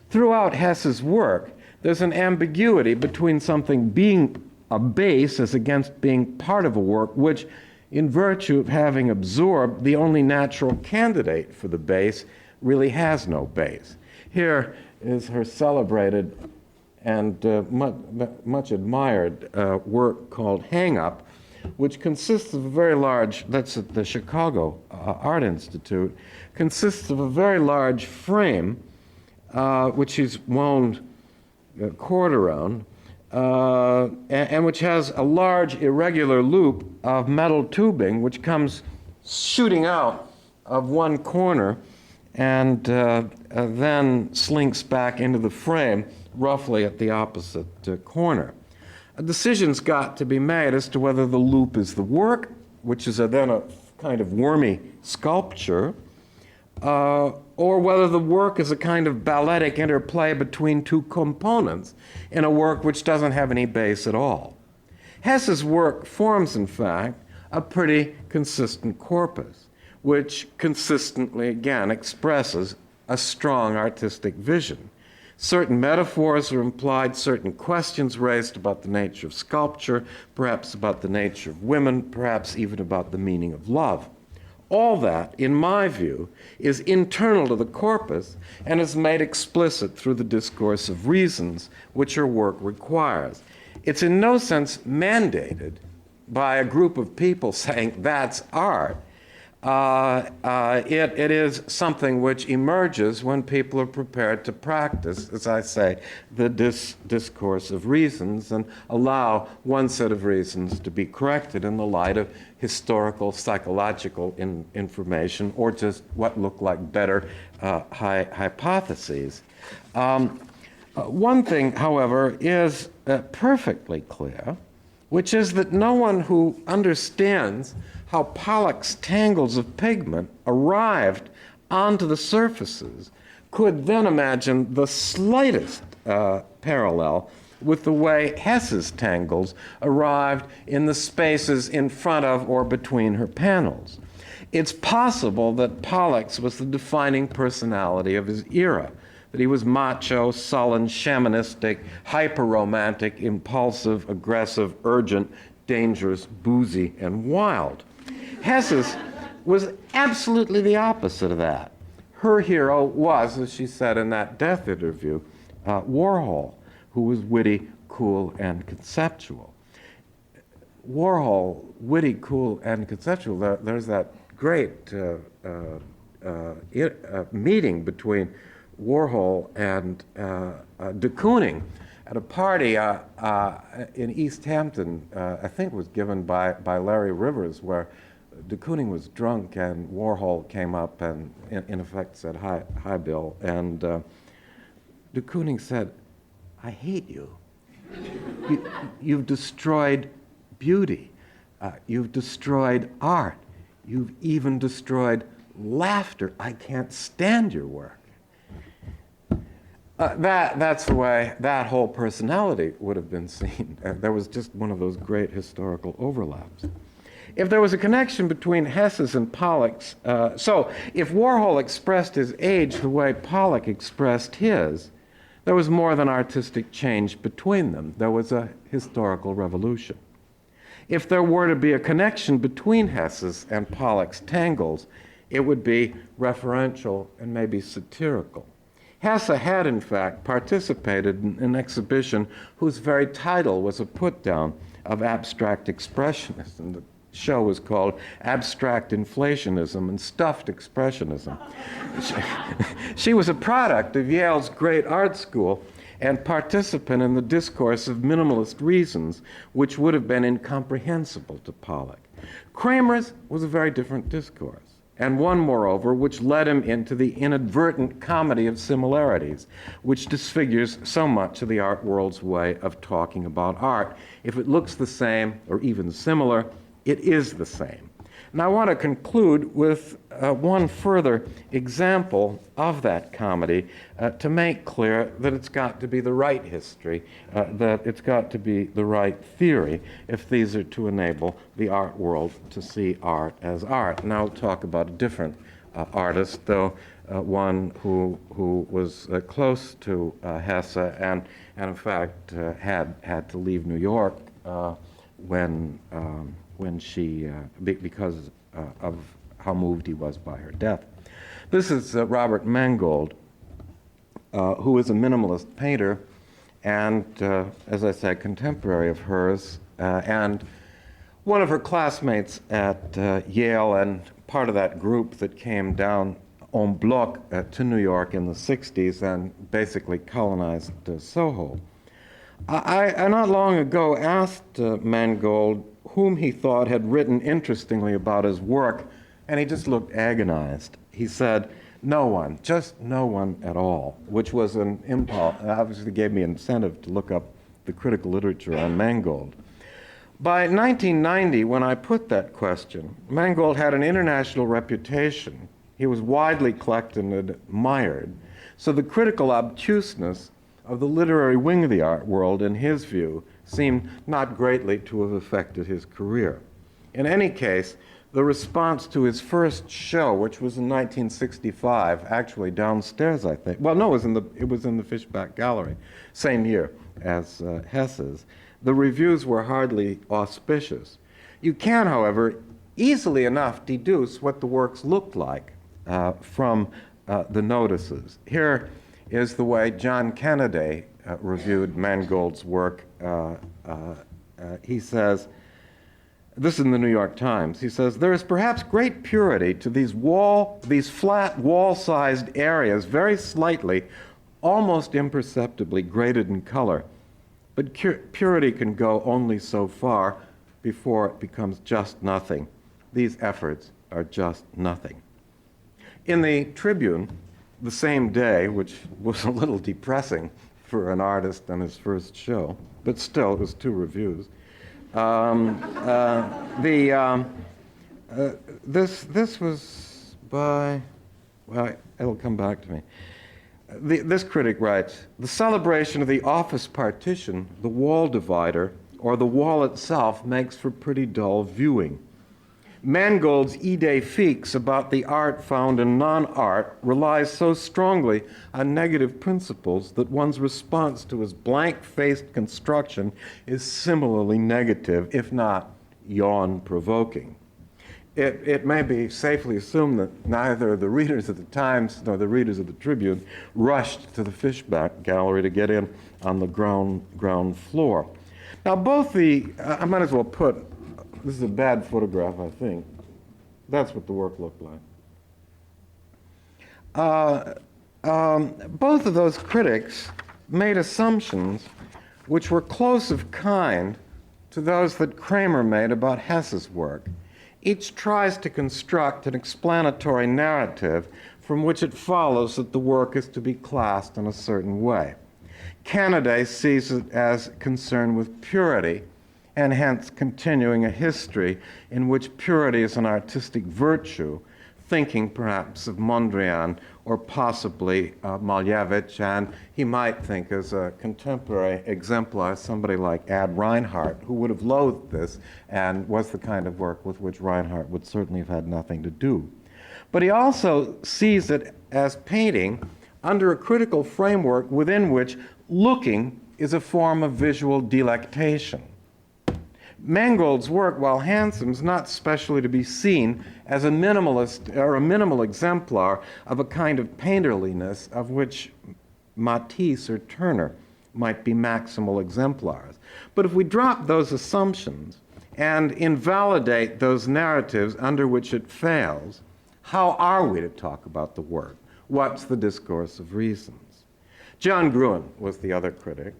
Throughout Hesse's work, there's an ambiguity between something being a base as against being part of a work which, in virtue of having absorbed the only natural candidate for the base, really has no base. Here is her celebrated and much admired work called Hang Up, which consists of a very large, that's at the Chicago Art Institute, consists of a very large frame, which she's wound cord around, and which has a large irregular loop of metal tubing, which comes shooting out of one corner and then slinks back into the frame, roughly at the opposite corner. A decision's got to be made as to whether the loop is the work, which is then a kind of wormy sculpture, or whether the work is a kind of balletic interplay between two components in a work which doesn't have any base at all. Hesse's work forms, in fact, a pretty consistent corpus, which consistently, again, expresses a strong artistic vision. Certain metaphors are implied, certain questions raised about the nature of sculpture, perhaps about the nature of women, perhaps even about the meaning of love. All that, in my view, is internal to the corpus and is made explicit through the discourse of reasons which her work requires. It's in no sense mandated by a group of people saying that's art. It is something which emerges when people are prepared to practice, as I say, the discourse of reasons and allow one set of reasons to be corrected in the light of historical, psychological information or just what look like better hypotheses. One thing, however, is perfectly clear, which is that no one who understands how Pollock's tangles of pigment arrived onto the surfaces could then imagine the slightest parallel with the way Hesse's tangles arrived in the spaces in front of or between her panels. It's possible that Pollock's was the defining personality of his era, that he was macho, sullen, shamanistic, hyper-romantic, impulsive, aggressive, urgent, dangerous, boozy, and wild. Hesse's was absolutely the opposite of that. Her hero was, as she said in that death interview, Warhol, who was witty, cool, and conceptual. Warhol, witty, cool, and conceptual, there's that great meeting between Warhol and de Kooning at a party in East Hampton, I think was given by Larry Rivers, where de Kooning was drunk, and Warhol came up and, in effect, said, hi, Bill. And de Kooning said, I hate you. You've destroyed beauty. You've destroyed art. You've even destroyed laughter. I can't stand your work. That's the way that whole personality would have been seen. There was just one of those great historical overlaps. If there was a connection between Hesse's and Pollock's, so if Warhol expressed his age the way Pollock expressed his, there was more than artistic change between them. There was a historical revolution. If there were to be a connection between Hesse's and Pollock's tangles, it would be referential and maybe satirical. Hesse had, in fact, participated in an exhibition whose very title was a put-down of abstract expressionism. The show was called Abstract Inflationism and Stuffed Expressionism. She was a product of Yale's great art school and participant in the discourse of minimalist reasons, which would have been incomprehensible to Pollock. Kramer's was a very different discourse, and one, moreover, which led him into the inadvertent comedy of similarities, which disfigures so much of the art world's way of talking about art. If it looks the same or even similar, it is the same. And I want to conclude with one further example of that comedy to make clear that it's got to be the right history, that it's got to be the right theory if these are to enable the art world to see art as art. And I'll talk about a different artist, though one who was close to Hesse and in fact had to leave New York when she, because of how moved he was by her death. This is Robert Mangold, who is a minimalist painter and, as I said, contemporary of hers, and one of her classmates at Yale and part of that group that came down en bloc to New York in the 60s and basically colonized Soho. I not long ago asked Mangold whom he thought had written interestingly about his work, and he just looked agonized. He said, no one, just no one at all, which was an impulse, obviously gave me incentive to look up the critical literature on Mangold. By 1990, when I put that question, Mangold had an international reputation. He was widely collected and admired. So the critical obtuseness of the literary wing of the art world, in his view, seemed not greatly to have affected his career. In any case, the response to his first show, which was in 1965, actually downstairs, I think. Well, no, it was in the Fishback Gallery, same year as Hesse's. The reviews were hardly auspicious. You can, however, easily enough deduce what the works looked like from the notices. Here is the way John Kennedy reviewed Mangold's work. He says, this is in the New York Times, he says, there is perhaps great purity to these flat wall-sized areas, very slightly, almost imperceptibly graded in color. But purity can go only so far before it becomes just nothing. These efforts are just nothing. In the Tribune, the same day, which was a little depressing for an artist on his first show, but still, it was 2 reviews. This was by, well, it'll come back to me. This critic writes, the celebration of the office partition, the wall divider, or the wall itself makes for pretty dull viewing. Mangold's idée fixe about the art found in non-art relies so strongly on negative principles that one's response to his blank-faced construction is similarly negative, if not yawn-provoking. It may be safely assumed that neither the readers of the Times nor the readers of the Tribune rushed to the Fishback Gallery to get in on the ground floor. Now, I might as well put, this is a bad photograph, I think. That's what the work looked like. Both of those critics made assumptions which were close of kind to those that Kramer made about Hesse's work. Each tries to construct an explanatory narrative from which it follows that the work is to be classed in a certain way. Canaday sees it as concerned with purity, and hence continuing a history in which purity is an artistic virtue, thinking perhaps of Mondrian or possibly Malevich, and he might think as a contemporary exemplar somebody like Ad Reinhardt, who would have loathed this and was the kind of work with which Reinhardt would certainly have had nothing to do. But he also sees it as painting under a critical framework within which looking is a form of visual delectation. Mangold's work, while handsome, is not specially to be seen as a minimalist or a minimal exemplar of a kind of painterliness of which Matisse or Turner might be maximal exemplars. But if we drop those assumptions and invalidate those narratives under which it fails, how are we to talk about the work? What's the discourse of reasons? John Gruen was the other critic.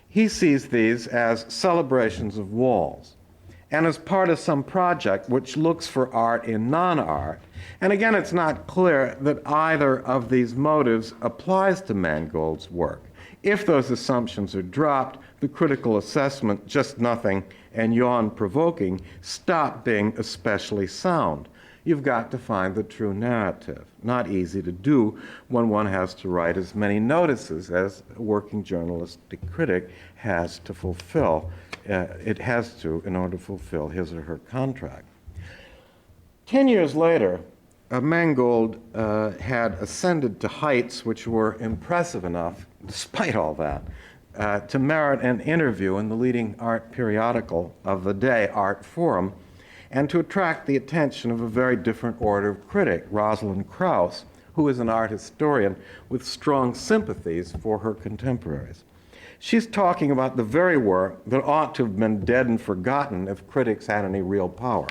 He sees these as celebrations of walls and as part of some project which looks for art in non-art. And again, it's not clear that either of these motives applies to Mangold's work. If those assumptions are dropped, the critical assessment, just nothing and yawn-provoking, stop being especially sound. You've got to find the true narrative. Not easy to do when one has to write as many notices as a working journalistic critic has to fulfill. It has to in order to fulfill his or her contract. 10 years later, Mangold had ascended to heights which were impressive enough, despite all that, to merit an interview in the leading art periodical of the day, Art Forum, and to attract the attention of a very different order of critic, Rosalind Krauss, who is an art historian with strong sympathies for her contemporaries. She's talking about the very work that ought to have been dead and forgotten if critics had any real power.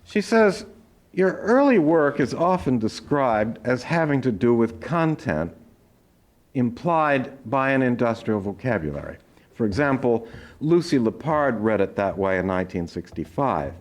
She says, "Your early work is often described as having to do with content implied by an industrial vocabulary. For example, Lucy Lippard read it that way in 1965.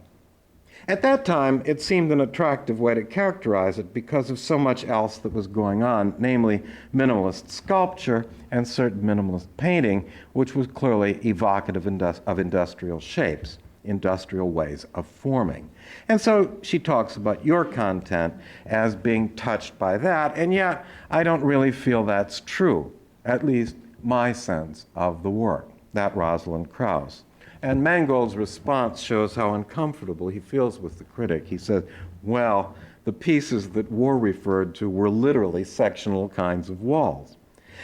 At that time, it seemed an attractive way to characterize it because of so much else that was going on, namely minimalist sculpture and certain minimalist painting, which was clearly evocative of industrial shapes, industrial ways of forming." And so she talks about your content as being touched by that, and yet I don't really feel that's true, at least my sense of the work, that Rosalind Krauss. And Mangold's response shows how uncomfortable he feels with the critic. He says, well, the pieces that were referred to were literally sectional kinds of walls.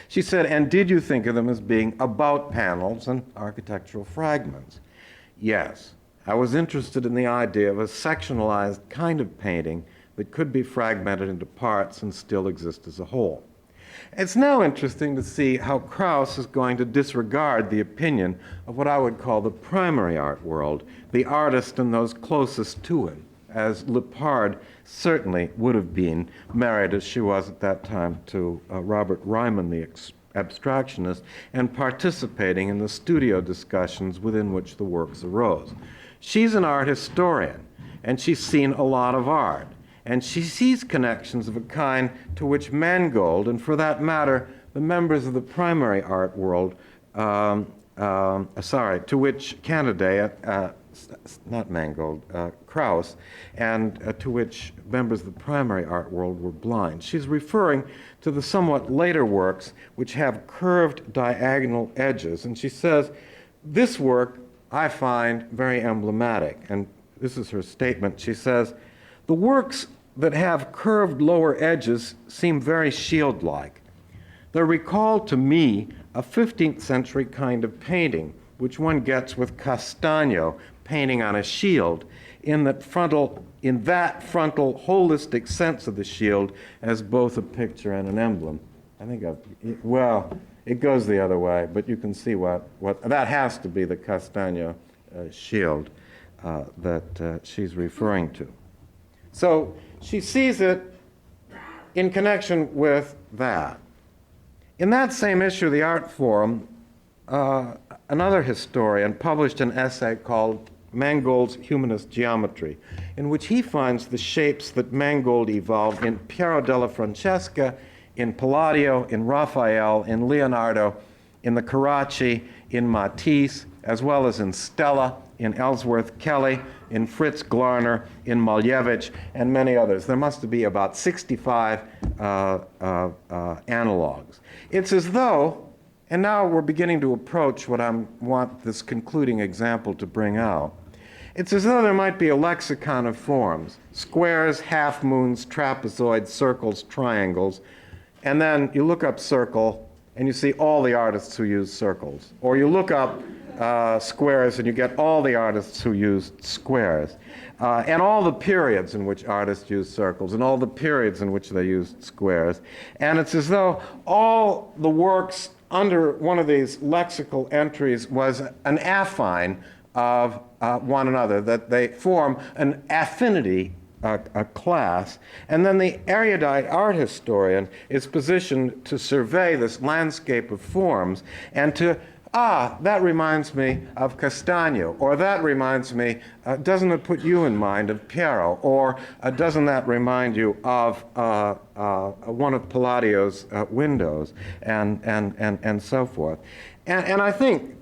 She said, and did you think of them as being about panels and architectural fragments? Yes, I was interested in the idea of a sectionalized kind of painting that could be fragmented into parts and still exist as a whole. It's now interesting to see how Krauss is going to disregard the opinion of what I would call the primary art world, the artist and those closest to him, as Lippard certainly would have been, married as she was at that time to Robert Ryman, the abstractionist, and participating in the studio discussions within which the works arose. She's an art historian, and she's seen a lot of art. And she sees connections of a kind to which Mangold, and for that matter, the members of the primary art world, to which Canaday, not Mangold, Krauss, and to which members of the primary art world were blind. She's referring to the somewhat later works which have curved diagonal edges. And she says, this work I find very emblematic. And this is her statement. She says, the works that have curved lower edges seem very shield-like. They recall to me a 15th century kind of painting, which one gets with Castagno painting on a shield, in that frontal holistic sense of the shield as both a picture and an emblem. I think it goes the other way, but you can see what that has to be the Castagno shield that she's referring to. So she sees it in connection with that. In that same issue of the Art Forum, another historian published an essay called Mangold's Humanist Geometry, in which he finds the shapes that Mangold evolved in Piero della Francesca, in Palladio, in Raphael, in Leonardo, in the Carracci, in Matisse, as well as in Stella, in Ellsworth Kelly, in Fritz Glarner, in Malevich, and many others. There must be about 65 analogs. It's as though, and now we're beginning to approach what I want this concluding example to bring out. It's as though there might be a lexicon of forms: squares, half-moons, trapezoids, circles, triangles, and then you look up circle and you see all the artists who use circles. Or you look up squares and you get all the artists who used squares. And all the periods in which artists used circles, and all the periods in which they used squares. And it's as though all the works under one of these lexical entries was an affine of one another, that they form an affinity a class. And then the erudite art historian is positioned to survey this landscape of forms and to, that reminds me of Castagno, or that reminds me, doesn't it put you in mind of Piero, or doesn't that remind you of one of Palladio's windows, and so forth. And I think,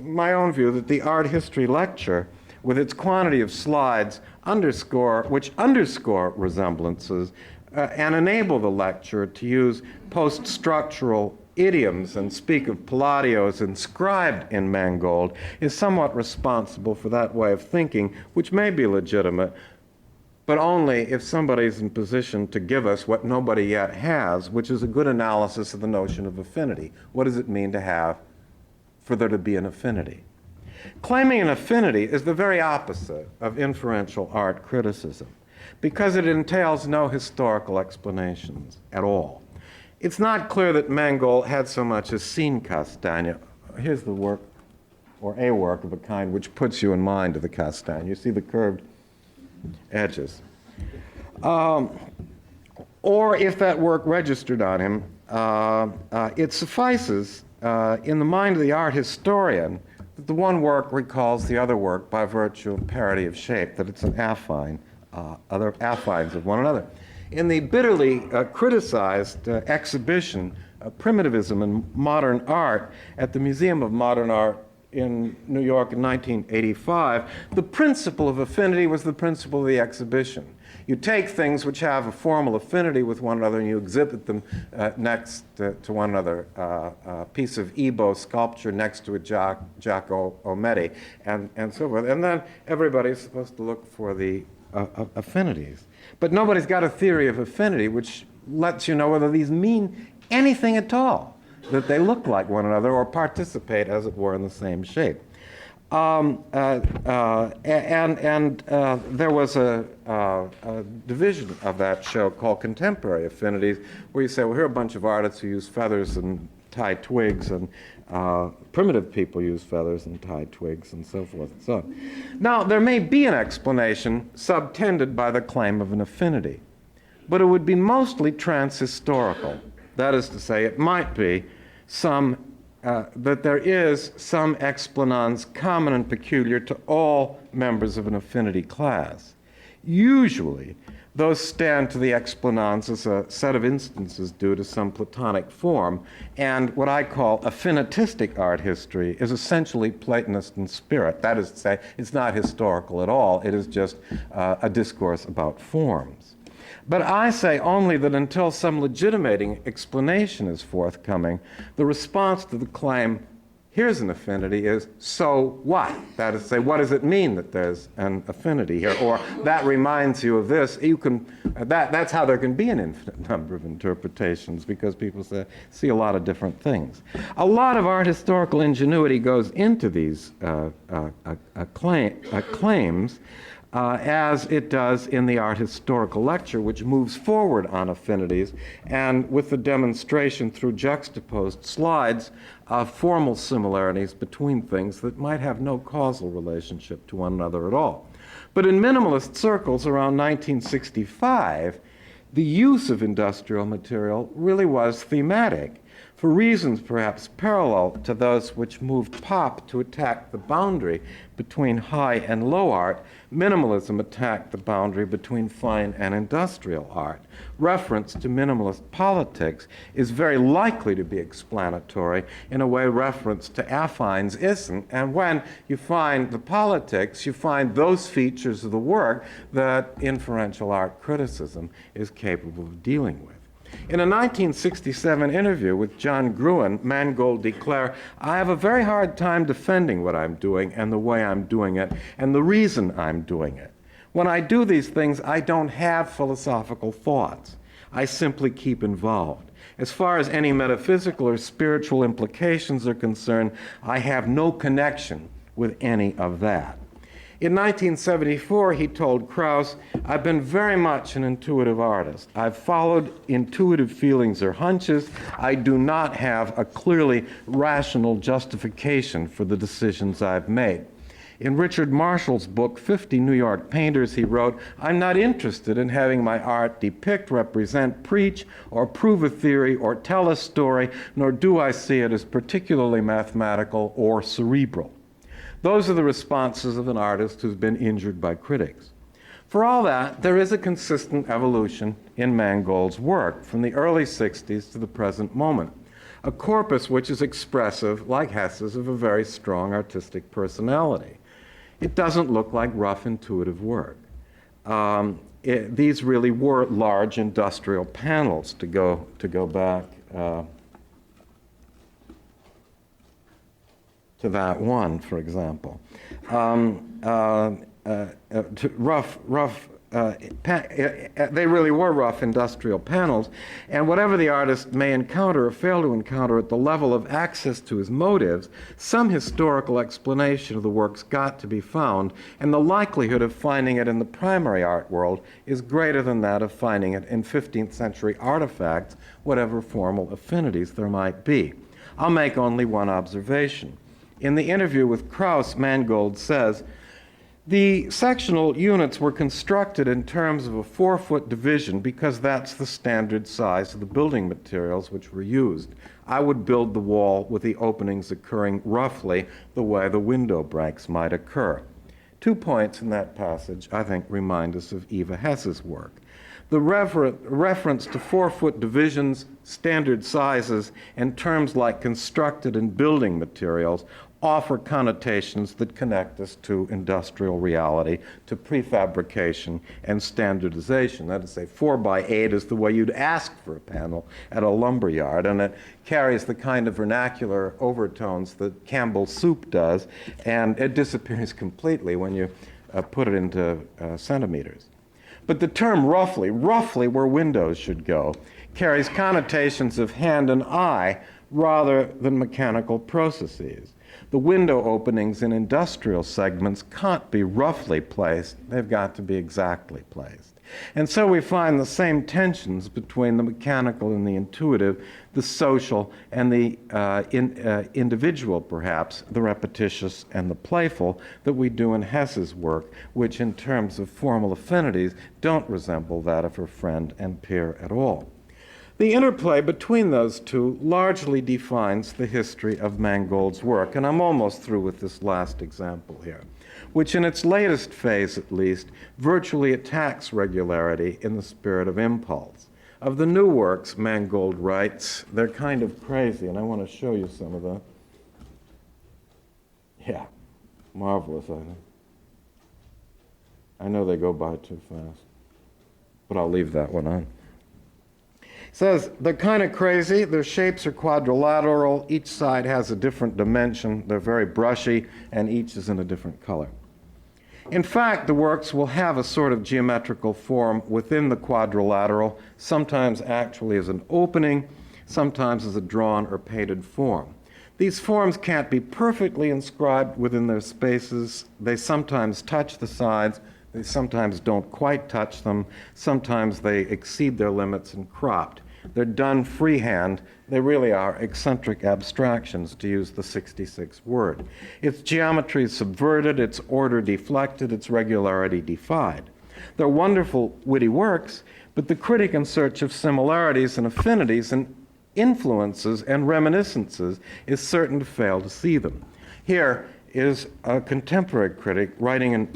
my own view, that the art history lecture, with its quantity of slides, which underscore resemblances and enable the lecturer to use post-structural idioms and speak of Palladio as inscribed in Mangold, is somewhat responsible for that way of thinking, which may be legitimate, but only if somebody's in position to give us what nobody yet has, which is a good analysis of the notion of affinity. What does it mean to have, for there to be an affinity? Claiming an affinity is the very opposite of inferential art criticism, because it entails no historical explanations at all. It's not clear that Mangold had so much as seen Castagno. Here's the work, or a work of a kind, which puts you in mind of the Castagno. You see the curved edges. Or if that work registered on him, it suffices in the mind of the art historian that the one work recalls the other work by virtue of parity of shape, that it's an affine, other affines of one another. In the bitterly criticized exhibition, Primitivism and Modern Art, at the Museum of Modern Art in New York in 1985, the principle of affinity was the principle of the exhibition. You take things which have a formal affinity with one another and you exhibit them next to one another. A piece of Ebo sculpture next to a Giacomo Ometti, and so forth. And then everybody's supposed to look for the affinities. But nobody's got a theory of affinity which lets you know whether these mean anything at all, that they look like one another or participate, as it were, in the same shape. There was a division of that show called Contemporary Affinities, where you say, well, here are a bunch of artists who use feathers and tie twigs, and primitive people use feathers and tie twigs, and so forth and so on. Now, there may be an explanation subtended by the claim of an affinity, but it would be mostly transhistorical. That is to say, it might be that there is some explanans common and peculiar to all members of an affinity class. Usually, those stand to the explanans as a set of instances due to some Platonic form, and what I call affinitistic art history is essentially Platonist in spirit. That is to say, it's not historical at all, it is just a discourse about forms. But I say only that until some legitimating explanation is forthcoming, the response to the claim, here's an affinity, is, so what? That is to say, what does it mean that there's an affinity here? Or that reminds you of this. You can, that's how there can be an infinite number of interpretations, because people see a lot of different things. A lot of art historical ingenuity goes into these claims, as it does in the art historical lecture, which moves forward on affinities, and with the demonstration through juxtaposed slides of formal similarities between things that might have no causal relationship to one another at all. But in minimalist circles around 1965, the use of industrial material really was thematic. for reasons perhaps parallel to those which moved pop to attack the boundary between high and low art, minimalism attacked the boundary between fine and industrial art. Reference to minimalist politics is very likely to be explanatory in a way reference to affines isn't. And when you find the politics, you find those features of the work that inferential art criticism is capable of dealing with. In a 1967 interview with John Gruen, Mangold declared, "I have a very hard time defending what I'm doing and the way I'm doing it and the reason I'm doing it. When I do these things, I don't have philosophical thoughts. I simply keep involved. As far as any metaphysical or spiritual implications are concerned, I have no connection with any of that." In 1974, he told Krauss, "I've been very much an intuitive artist. I've followed intuitive feelings or hunches. I do not have a clearly rational justification for the decisions I've made." In Richard Marshall's book, 50 New York Painters, he wrote, "I'm not interested in having my art depict, represent, preach, or prove a theory, or tell a story, nor do I see it as particularly mathematical or cerebral." Those are the responses of an artist who's been injured by critics. For all that, there is a consistent evolution in Mangold's work from the early 60s to the present moment, a corpus which is expressive, like Hess's, of a very strong artistic personality. It doesn't look like rough, intuitive work. These really were large industrial panels, to go back to that one, for example. They really were rough industrial panels, and whatever the artist may encounter or fail to encounter at the level of access to his motives, some historical explanation of the work's got to be found, and the likelihood of finding it in the primary art world is greater than that of finding it in 15th century artifacts, whatever formal affinities there might be. I'll make only one observation. In the interview with Krauss, Mangold says, "The sectional units were constructed in terms of a 4-foot division because that's the standard size of the building materials which were used. I would build the wall with the openings occurring roughly the way the window breaks might occur." 2 points in that passage, I think, remind us of Eva Hess's work. The reference to 4-foot divisions, standard sizes, and terms like constructed and building materials offer connotations that connect us to industrial reality, to prefabrication and standardization. That is to say, 4x8 is the way you'd ask for a panel at a lumber yard, and it carries the kind of vernacular overtones that Campbell's soup does, and it disappears completely when you put it into centimeters. But the term roughly where windows should go, carries connotations of hand and eye rather than mechanical processes. The window openings in industrial segments can't be roughly placed, they've got to be exactly placed. And so we find the same tensions between the mechanical and the intuitive, the social and the individual perhaps, the repetitious and the playful, that we do in Hess's work, which in terms of formal affinities don't resemble that of her friend and peer at all. The interplay between those two largely defines the history of Mangold's work, and I'm almost through with this last example here, which in its latest phase at least, virtually attacks regularity in the spirit of impulse. Of the new works, Mangold writes, they're kind of crazy, and I want to show you some of them. Yeah, marvelous, I think. I know they go by too fast, but I'll leave that one on. Says, they're kind of crazy, their shapes are quadrilateral, each side has a different dimension, they're very brushy, and each is in a different color. In fact, the works will have a sort of geometrical form within the quadrilateral, sometimes actually as an opening, sometimes as a drawn or painted form. These forms can't be perfectly inscribed within their spaces. They sometimes touch the sides, they sometimes don't quite touch them, sometimes they exceed their limits and cropped. They're done freehand. They really are eccentric abstractions, to use the 66 word. Its geometry is subverted, its order deflected, its regularity defied. They're wonderful, witty works, but the critic in search of similarities and affinities, and influences and reminiscences is certain to fail to see them. Here is a contemporary critic writing in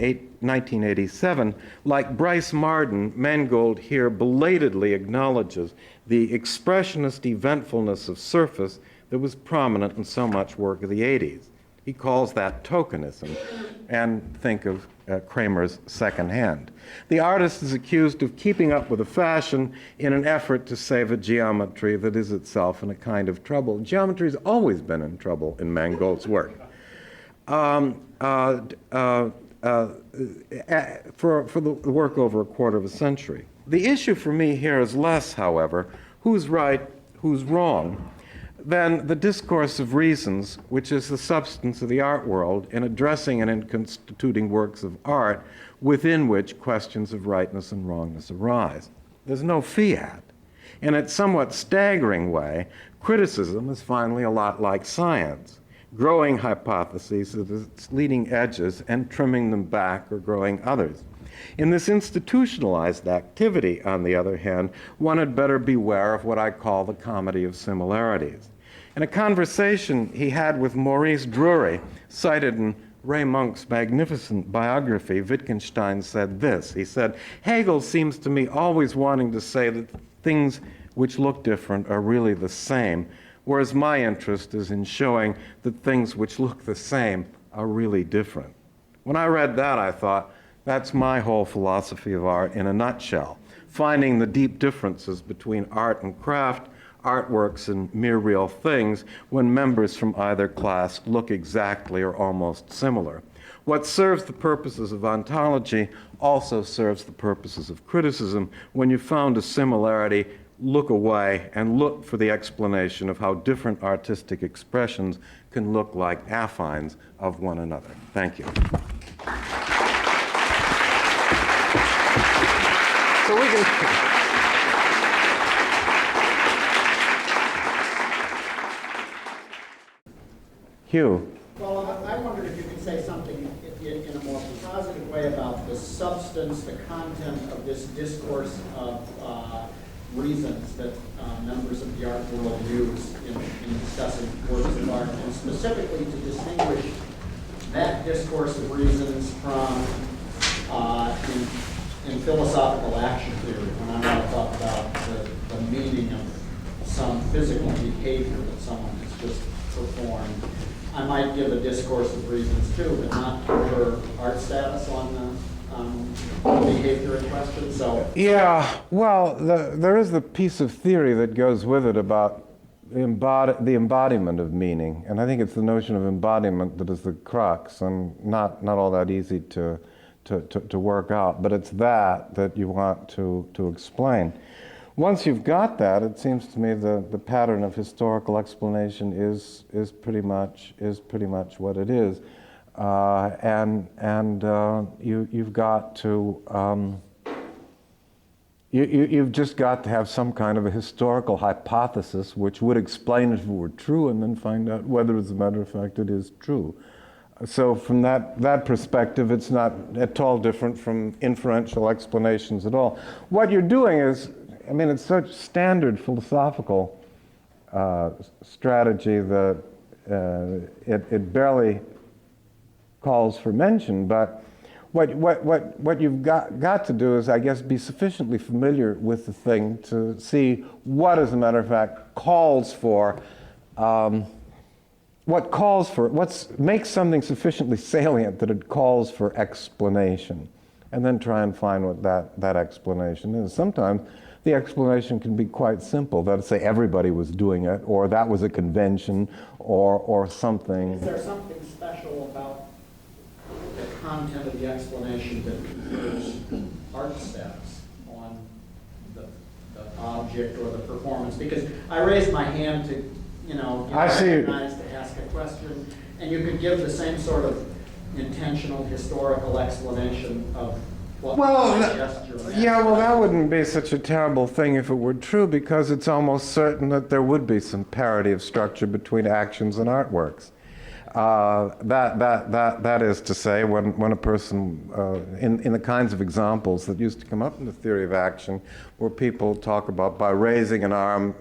1987, like Bryce Marden, Mangold here belatedly acknowledges the expressionist eventfulness of surface that was prominent in so much work of the 80s. He calls that tokenism, and think of Kramer's Second Hand. The artist is accused of keeping up with the fashion in an effort to save a geometry that is itself in a kind of trouble. Geometry has always been in trouble in Mangold's work. For the work over a quarter of a century. The issue for me here is less, however, who's right, who's wrong, than the discourse of reasons, which is the substance of the art world in addressing and in constituting works of art within which questions of rightness and wrongness arise. There's no fiat. In its somewhat staggering way, criticism is finally a lot like science, growing hypotheses at its leading edges and trimming them back or growing others. In this institutionalized activity, on the other hand, one had better beware of what I call the comedy of similarities. In a conversation he had with Maurice Drury, cited in Ray Monk's magnificent biography, Wittgenstein said this. He said, "Hegel seems to me always wanting to say that things which look different are really the same, whereas my interest is in showing that things which look the same are really different." When I read that, I thought, that's my whole philosophy of art in a nutshell, finding the deep differences between art and craft, artworks and mere real things, when members from either class look exactly or almost similar. What serves the purposes of ontology also serves the purposes of criticism. When you found a similarity, look away and look for the explanation of how different artistic expressions can look like affines of one another. Thank you. So we can... Hugh.
Well, I wondered if you could say something in a more positive way about the substance, the content of this discourse of reasons that members of the art world use in discussing works of art, and specifically to distinguish that discourse of reasons from in philosophical action theory, when I want to talk about the meaning of some physical behavior that someone has just performed. I might give a discourse of reasons too, but not for art status on the behavior in question. So
yeah, well, there is the piece of theory that goes with it about the embodiment of meaning, and I think it's the notion of embodiment that is the crux, and not all that easy to work out. But it's that you want to explain. Once you've got that, it seems to me the pattern of historical explanation is pretty much what it is, you've got to you've just got to have some kind of a historical hypothesis which would explain it if it were true, and then find out whether, as a matter of fact, it is true. So from that perspective, it's not at all different from inferential explanations at all. What you're doing is, I mean, it's such standard philosophical strategy that it barely calls for mention. But what you've got to do is, I guess, be sufficiently familiar with the thing to see what, as a matter of fact, calls for. What makes something sufficiently salient that it calls for explanation, and then try and find what that explanation is. Sometimes the explanation can be quite simple. That is, say, everybody was doing it, or that was a convention, or something.
Is there something special about the content of the explanation that confers art status on the object or the performance? Because I raised my hand to, recognize to ask a question, and you could give the same sort of intentional historical explanation of what gesture.
Yeah, well, that wouldn't be such a terrible thing if it were true, because it's almost certain that there would be some parity of structure between actions and artworks. That is to say, when a person, in the kinds of examples that used to come up in the theory of action, where people talk about by raising an arm,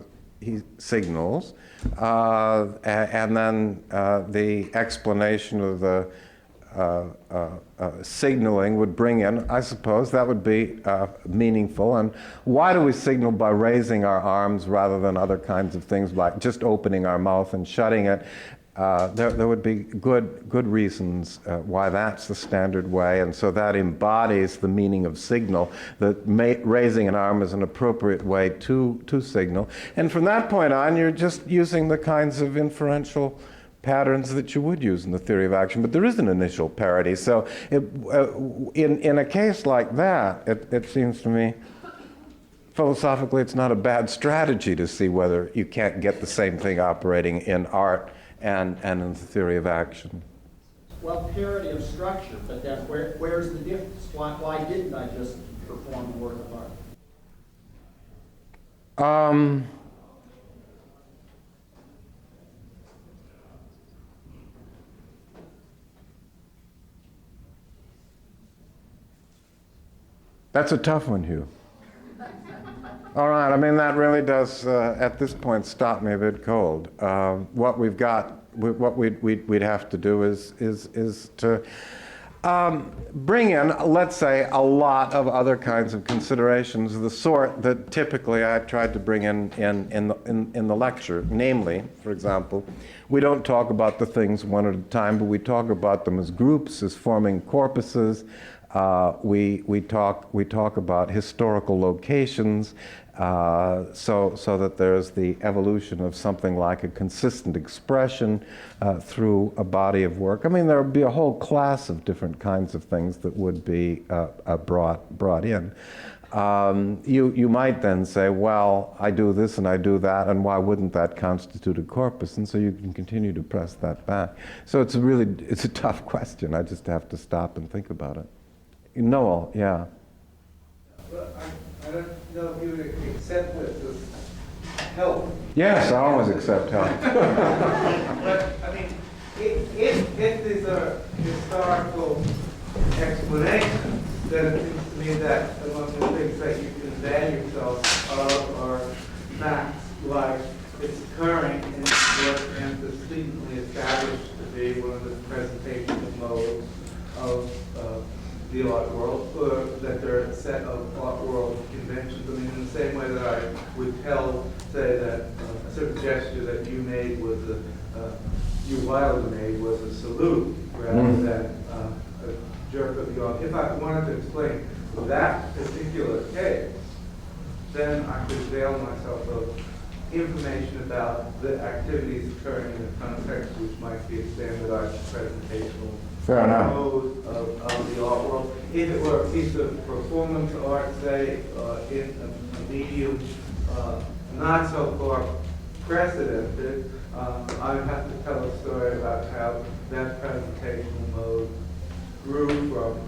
signals, and then the explanation of the signaling would bring in, I suppose, that would be meaningful. And why do we signal by raising our arms rather than other kinds of things like just opening our mouth and shutting it? There would be good reasons why that's the standard way, and so that embodies the meaning of signal, that raising an arm is an appropriate way to signal. And from that point on, you're just using the kinds of inferential patterns that you would use in the theory of action, but there is an initial parity. So in a case like that, it seems to me, philosophically, it's not a bad strategy to see whether you can't get the same thing operating in art and in the theory of action.
Well, parity of structure, but then where's the difference? Why didn't I just perform the work of art?
That's a tough one, Hugh. All right, I mean, that really does, at this point, stop me a bit cold. What we've got, what we'd have to do is to bring in, let's say, a lot of other kinds of considerations of the sort that typically I tried to bring in the lecture. Namely, for example, we don't talk about the things one at a time, but we talk about them as groups, as forming corpuses. We talk about historical locations, so that there's the evolution of something like a consistent expression through a body of work. I mean, there would be a whole class of different kinds of things that would be brought in. You might then say, well, I do this and I do that, and why wouldn't that constitute a corpus? And so you can continue to press that back. So it's a tough question. I just have to stop and think about it. Noel, yeah.
Well, I don't know if you would accept this as help.
Yes, I always accept help.
But, I mean, if these are historical explanations, then it seems to me that among the things that you can value yourself are facts like it's occurring in what antecedently established to be one of the presentational modes of the art world, or that there are a set of art world conventions. I mean, in the same way that I would say that a certain gesture that you made was you Wilder made was a salute rather than a jerk of the arm. If I wanted to explain that particular case, then I could avail myself of information about the activities occurring in a context which might be a standardized presentational mode of the art world. If it were a piece of performance art, say, in a medium not so far precedented, I would have to tell a story about how that presentational mode grew from,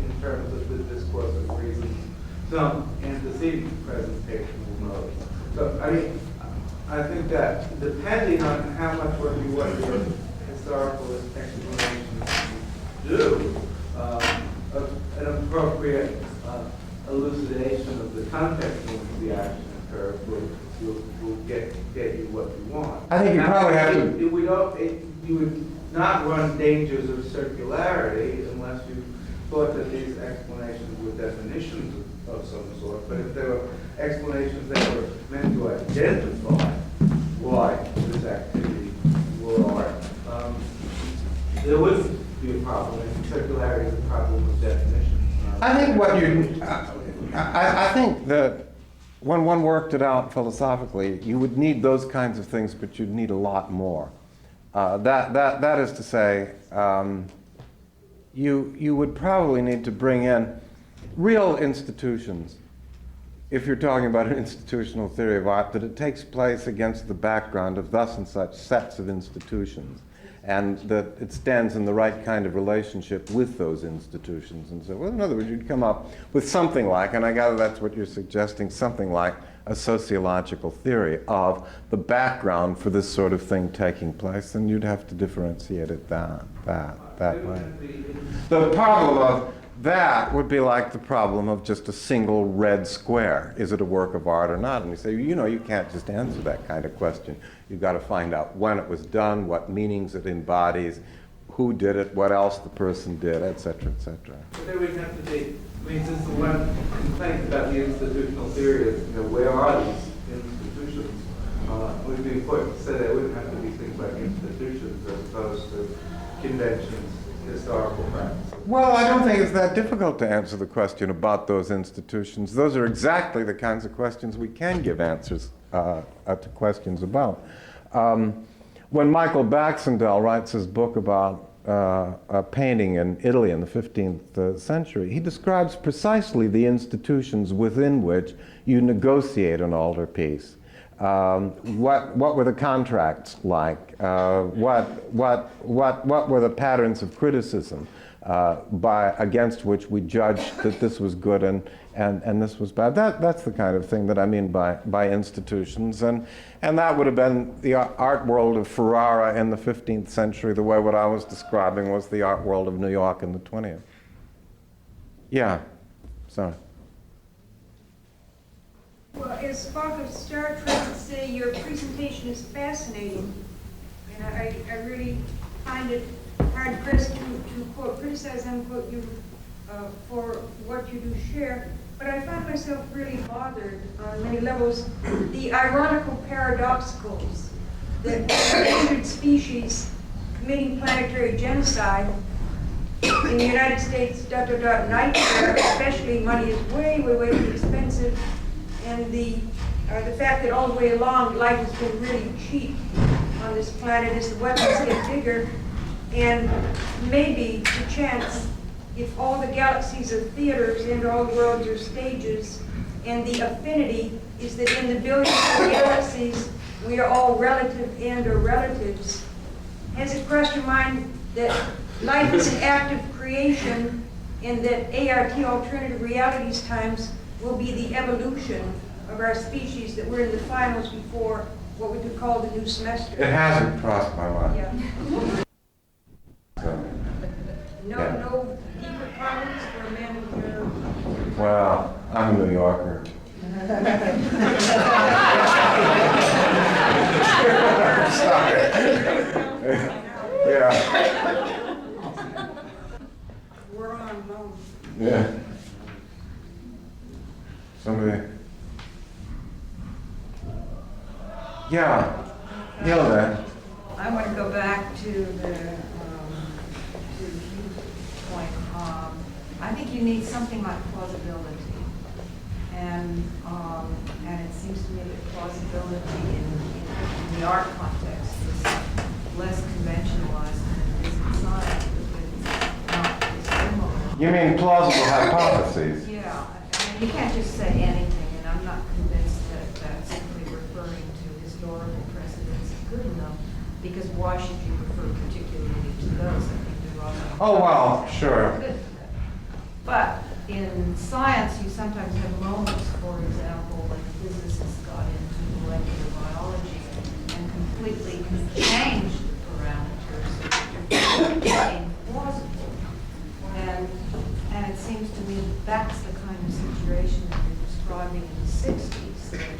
in terms of the discourse of reason, some antecedent presentational mode. So, I mean, I think that depending on how much work you want your historical explanations do, an appropriate elucidation of the context in which the action occurs will get you what you want.
I think you probably have to.
You would not run dangers of circularity unless you thought that these explanations were definitions of some sort. But if there were explanations that were meant to identify why this activity will art, there wouldn't be a problem. And circularity is a problem with definition.
I think that when one worked it out philosophically, you would need those kinds of things, but you'd need a lot more. That is to say, you would probably need to bring in real institutions. If you're talking about an institutional theory of art, that it takes place against the background of thus and such sets of institutions, and that it stands in the right kind of relationship with those institutions. And so, well, in other words, you'd come up with something like, and I gather that's what you're suggesting, something like a sociological theory of the background for this sort of thing taking place, and you'd have to differentiate it that way. The problem that would be like the problem of just a single red square. Is it a work of art or not? And you say, you can't just answer that kind of question. You've got to find out when it was done, what meanings it embodies, who did it, what else the person did, et cetera, et cetera.
But there would have to be, since the one complaint about the institutional theory is, where are these institutions? It would be important to say that it wouldn't have to be things like institutions as opposed to conventions, historical practices.
Well, I don't think it's that difficult to answer the question about those institutions. Those are exactly the kinds of questions we can give answers to questions about. When Michael Baxendale writes his book about painting in Italy in the 15th century, he describes precisely the institutions within which you negotiate an altarpiece. What were the contracts like? What were the patterns of criticism against which we judged that this was good and this was bad? That's the kind of thing that I mean by institutions, and that would have been the art world of Ferrara in the 15th century, the way what I was describing was the art world of New York in the 20th. Yeah, sorry.
Well, as Father Star tried to say, your presentation is fascinating, and I really find it hard-pressed to quote, criticize, unquote, you for what you do share, but I find myself really bothered on many levels. The ironical paradoxicals that endangered species committing planetary genocide in the United States, nightmare, especially money is way, way, way too expensive. And the fact that all the way along life has been really cheap on this planet as the weapons get bigger, and maybe the chance, if all the galaxies are theaters and all the worlds are stages, and the affinity is that in the billions of galaxies we are all relative and or relatives, has it crossed your mind that life is an act of creation and that ART, alternative realities times, will be the evolution of our species, that we're in the finals before what we could call the new semester?
It hasn't crossed my mind.
Yeah.
So,
No,
yeah.
no deeper comments for a man of your...
Well, I'm a New Yorker. Sorry. Yeah.
We're on loan.
Yeah. Somebody. Yeah. Hilda.
I want to go back to the Hugh's point. I think you need something like plausibility, and it seems to me that plausibility in the art context is less conventionalized than it is in science, because it's not similar.
You mean plausible hypotheses?
Yeah, I mean, you can't just say anything, and I'm not convinced that simply referring to historical precedents is good enough, because why should you refer particularly to those? I think there are other.
Oh, well, sure.
Good. But in science, you sometimes have moments, for example, when physicists got into molecular biology and completely changed the parameters that became plausible. And it seems to me that's the kind of situation that you're describing in the 60s, that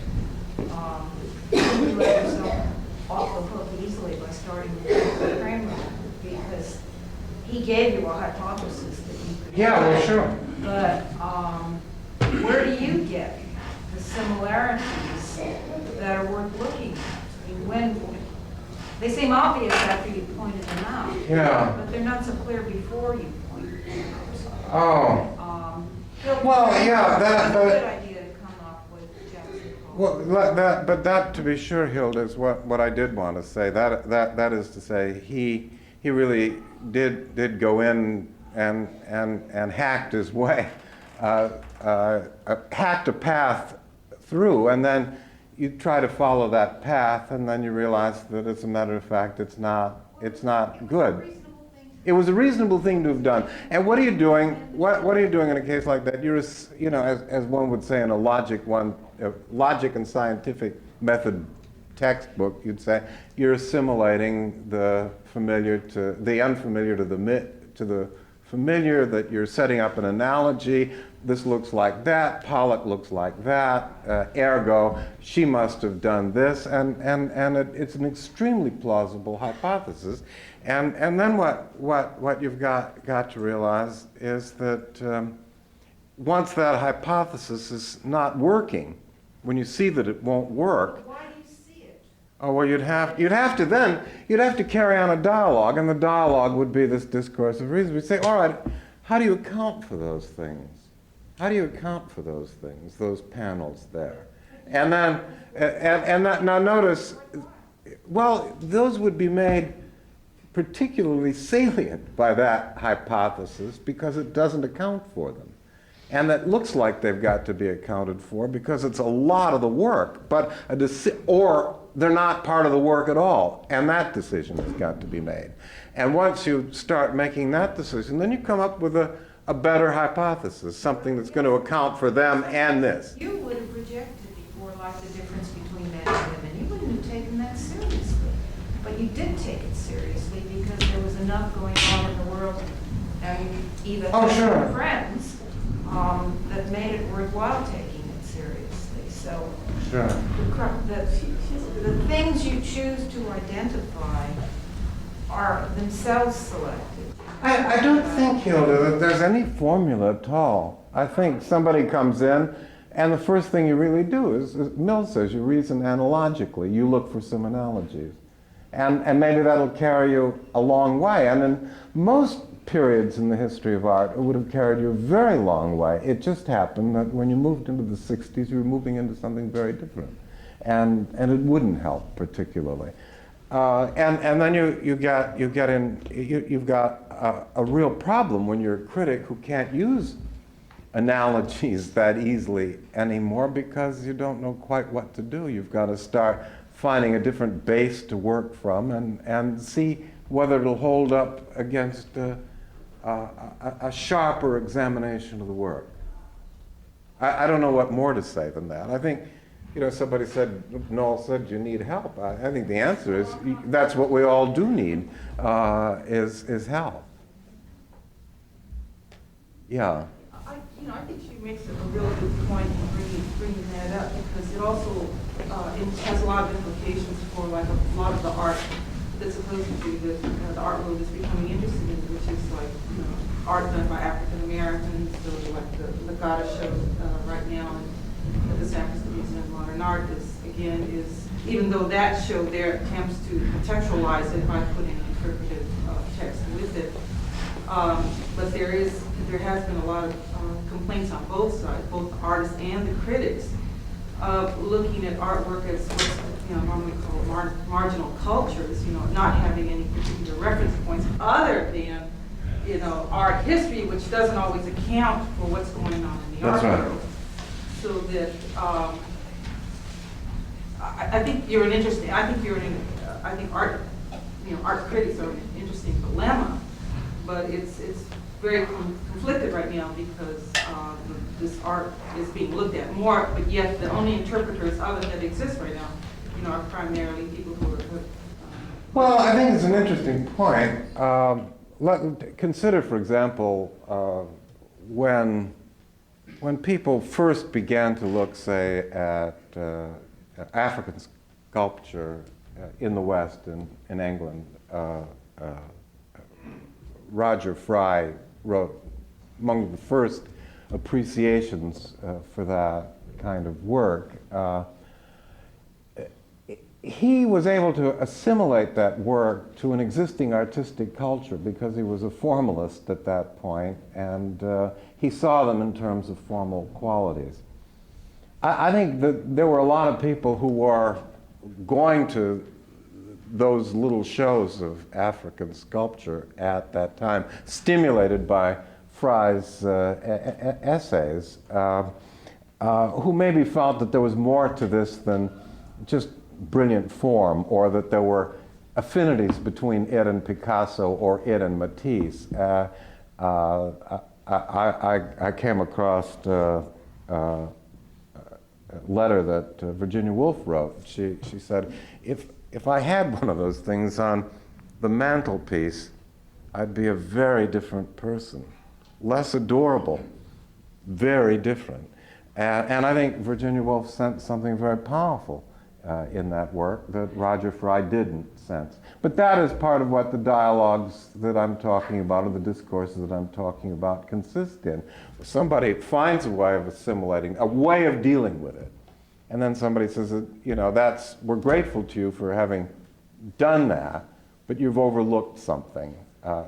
you let yourself off the hook easily by starting with Kramer, because he gave you a hypothesis that you could...
Yeah, well, sure.
But where do you get the similarities that are worth looking at? I mean, when they seem obvious after you pointed them out,
Yeah.
but they're not so clear before you pointed them out.
Oh.
Well,
Well, yeah,
that's a good idea to come up with Jackson Pollock.
Well, but that, to be sure, Hilda, is what I did want to say. That is to say, he really did go in and hacked his way, hacked a path through, and then you try to follow that path, and then you realize that, as a matter of fact, it's not good. It was a reasonable thing to have done. And what are you doing? What are you doing in a case like that? You're, as one would say in a logic and scientific method textbook, you'd say you're assimilating the unfamiliar to the familiar, that you're setting up an analogy. This looks like that, Pollock looks like that, ergo, she must have done this, and it's an extremely plausible hypothesis. And then what you've got to realize is that once that hypothesis is not working, when you see that it won't work,
Why do you see it?
oh, well, you'd have to carry on a dialogue, and the dialogue would be this discourse of reason. We'd say, all right, how do you account for those things? How do you account for those things, those panels there? And then, now notice, well, those would be made particularly salient by that hypothesis because it doesn't account for them. And that looks like they've got to be accounted for because it's a lot of the work, but or they're not part of the work at all, and that decision has got to be made. And once you start making that decision, then you come up with a better hypothesis, something that's going to account for them and this.
You would have rejected before, like the difference between men and women. You wouldn't have taken that seriously. But you did take it seriously because there was enough going on in the world, and even
sure.
friends, that made it worthwhile taking it seriously. So
Sure.
the things you choose to identify are themselves selected.
I don't think, Hilda, that there's any formula at all. I think somebody comes in, and the first thing you really do is, as Mill says, you reason analogically. You look for some analogies. And maybe that'll carry you a long way. And in most periods in the history of art, it would have carried you a very long way. It just happened that when you moved into the 60s, you were moving into something very different. And it wouldn't help particularly. And then you've got a real problem when you're a critic who can't use analogies that easily anymore because you don't know quite what to do. You've got to start finding a different base to work from and see whether it'll hold up against a sharper examination of the work. I don't know what more to say than that. I think, somebody said, Noel said, you need help. I think the answer is that's what we all do need, is help. Yeah.
I think she makes a real good point in bringing that up because it also it has a lot of implications for like a lot of the art that's supposed to be the art world is becoming interested in, which is like art done by African Americans. So like the Goddess show right now at the San Francisco Museum of Modern Art is even though that show there attempts to contextualize it by putting interpretive text with it. But there has been a lot of complaints on both sides, both the artists and the critics, of looking at artwork as what's normally called marginal cultures, not having any particular reference points other than art history, which doesn't always account for what's going on in the art world. So that I think art critics are an interesting dilemma. But it's very conflicted right now because this art is being looked at more, but yet the only interpreters of it that exist right now, are primarily people who are.
Well, I think it's an interesting point. Consider, for example, when people first began to look, say, at African sculpture in the West, in England. Roger Fry wrote among the first appreciations for that kind of work. He was able to assimilate that work to an existing artistic culture because he was a formalist at that point, and he saw them in terms of formal qualities. I think that there were a lot of people who were going to those little shows of African sculpture at that time, stimulated by Fry's essays, who maybe felt that there was more to this than just brilliant form, or that there were affinities between it and Picasso or it and Matisse. I came across a letter that Virginia Woolf wrote. She said, if I had one of those things on the mantelpiece, I'd be a very different person. Less adorable, very different. And I think Virginia Woolf sensed something very powerful in that work that Roger Fry didn't sense. But that is part of what the dialogues that I'm talking about, or the discourses that I'm talking about, consist in. Somebody finds a way of assimilating, a way of dealing with it. And then somebody says, we're grateful to you for having done that, but you've overlooked something.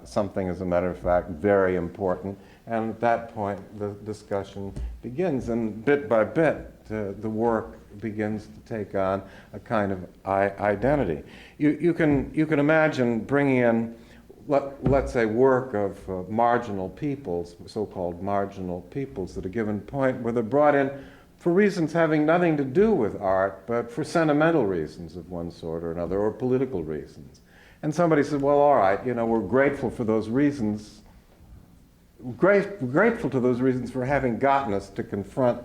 Something, as a matter of fact, very important. And at that point, the discussion begins. And bit by bit, the work begins to take on a kind of identity. You can imagine bringing in, let's say, work of marginal peoples, so-called marginal peoples, at a given point where they're brought in for reasons having nothing to do with art, but for sentimental reasons of one sort or another, or political reasons. And somebody said, well, all right, we're grateful for those reasons, grateful to those reasons for having gotten us to confront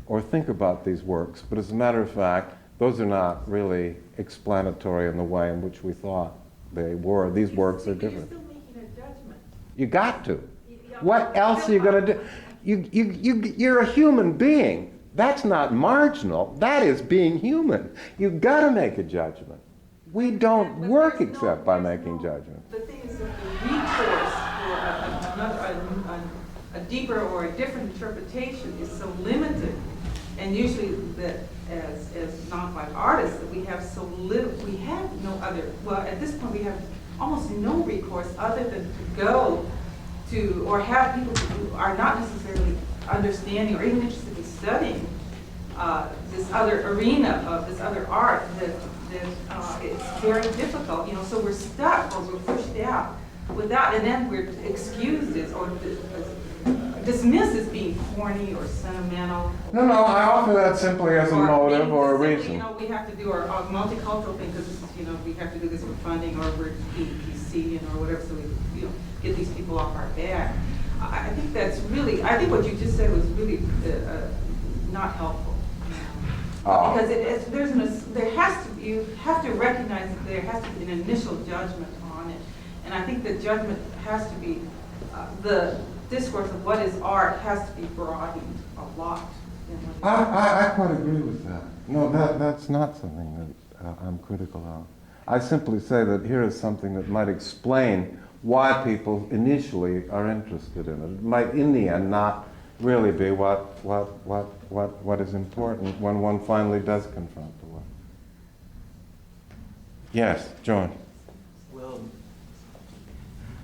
or think about these works. But as a matter of fact, those are not really explanatory in the way in which we thought they were. These works are different.
You're still making a judgment.
You got to. What else are you going to do? You're a human being. That's not marginal. That is being human. You've got to make a judgment. We don't work except by making judgments.
The thing is that the recourse for a deeper or a different interpretation is so limited, and usually that as non-white artists that we have so little, we have no other, well, at this point we have almost no recourse other than to go to, or have people who are not necessarily understanding or even interested in studying this other arena of this other art that it's very difficult, so we're stuck or we're pushed out without, and then we're excused as or dismissed as being corny or sentimental.
No, I offer that simply as a motive or a reason.
We have to do our multicultural thing because we have to do this for funding, or we're PC or whatever, so we get these people off our back. I think that's really, I think what you just said was really not helpful. Because you have to recognize that there has to be an initial judgment on it. And I think the judgment has to be, the discourse of what is art has to be broadened a lot.
I quite agree with that. No, that's not something that I'm critical of. I simply say that here is something that might explain why people initially are interested in it. It might, in the end, not really be what is important when one finally does confront the work. Yes, John.
Well,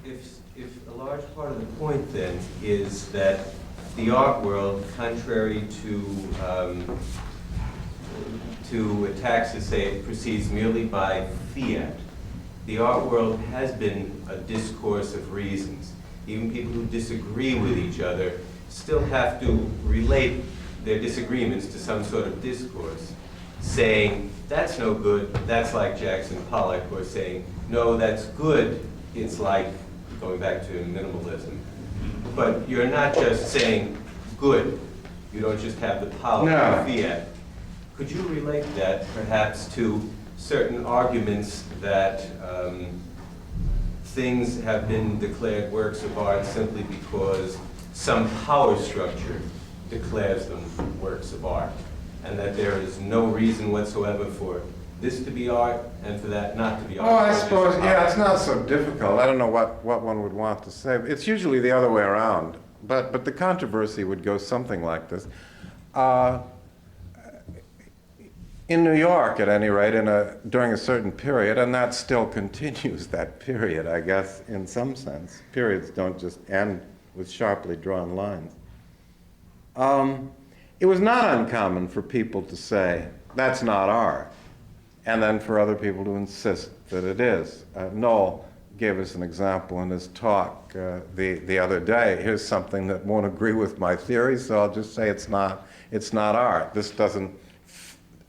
if a large part of the point then is that the art world, contrary to attacks that say it proceeds merely by fiat, the art world has been a discourse of reasons. Even people who disagree with each other still have to relate their disagreements to some sort of discourse, saying, that's no good, that's like Jackson Pollock, or saying, no, that's good, it's like, going back to minimalism. But you're not just saying good, you don't just have the power of fiat. Could you relate that perhaps to certain arguments that things have been declared works of art simply because some power structure declares them works of art, and that there is no reason whatsoever for this to be art and for that not to be art?
Oh, I suppose, yeah, it's not so difficult. I don't know what one would want to say. It's usually the other way around, but the controversy would go something like this. In New York, at any rate, during a certain period, and that still continues, that period, I guess, in some sense. Periods don't just end with sharply drawn lines. It was not uncommon for people to say, that's not art, and then for other people to insist that it is. Noel gave us an example in his talk the other day. Here's something that won't agree with my theory, so I'll just say it's not art. This doesn't,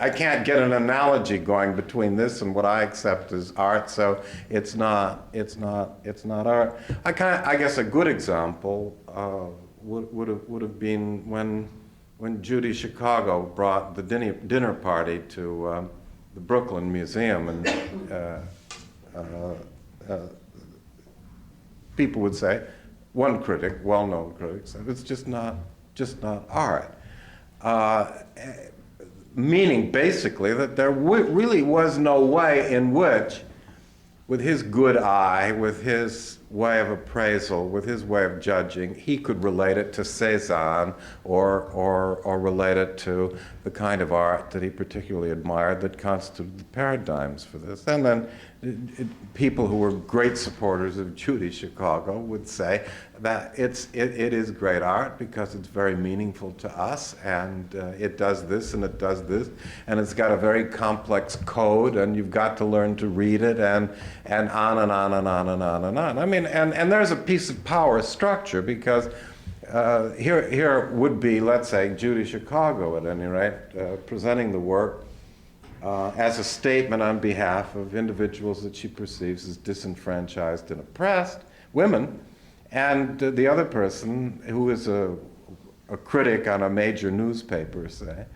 I can't get an analogy going between this and what I accept as art, so it's not art. I guess a good example would have been when Judy Chicago brought the dinner party to the Brooklyn Museum, and people would say, one critic, well-known critic, said it's just not art. Meaning basically that there really was no way in which, with his good eye, with his way of appraisal, with his way of judging, he could relate it to Cézanne or relate it to the kind of art that he particularly admired that constituted the paradigms for this. And then people who were great supporters of Judy Chicago would say that it is great art because it's very meaningful to us, and it does this and it does this, and it's got a very complex code, and you've got to learn to read it, and on and on and on and on and on. I mean, and there's a piece of power structure, because here would be, let's say, Judy Chicago at any rate, presenting the work as a statement on behalf of individuals that she perceives as disenfranchised and oppressed, women, and the other person, who is a critic on a major newspaper, say,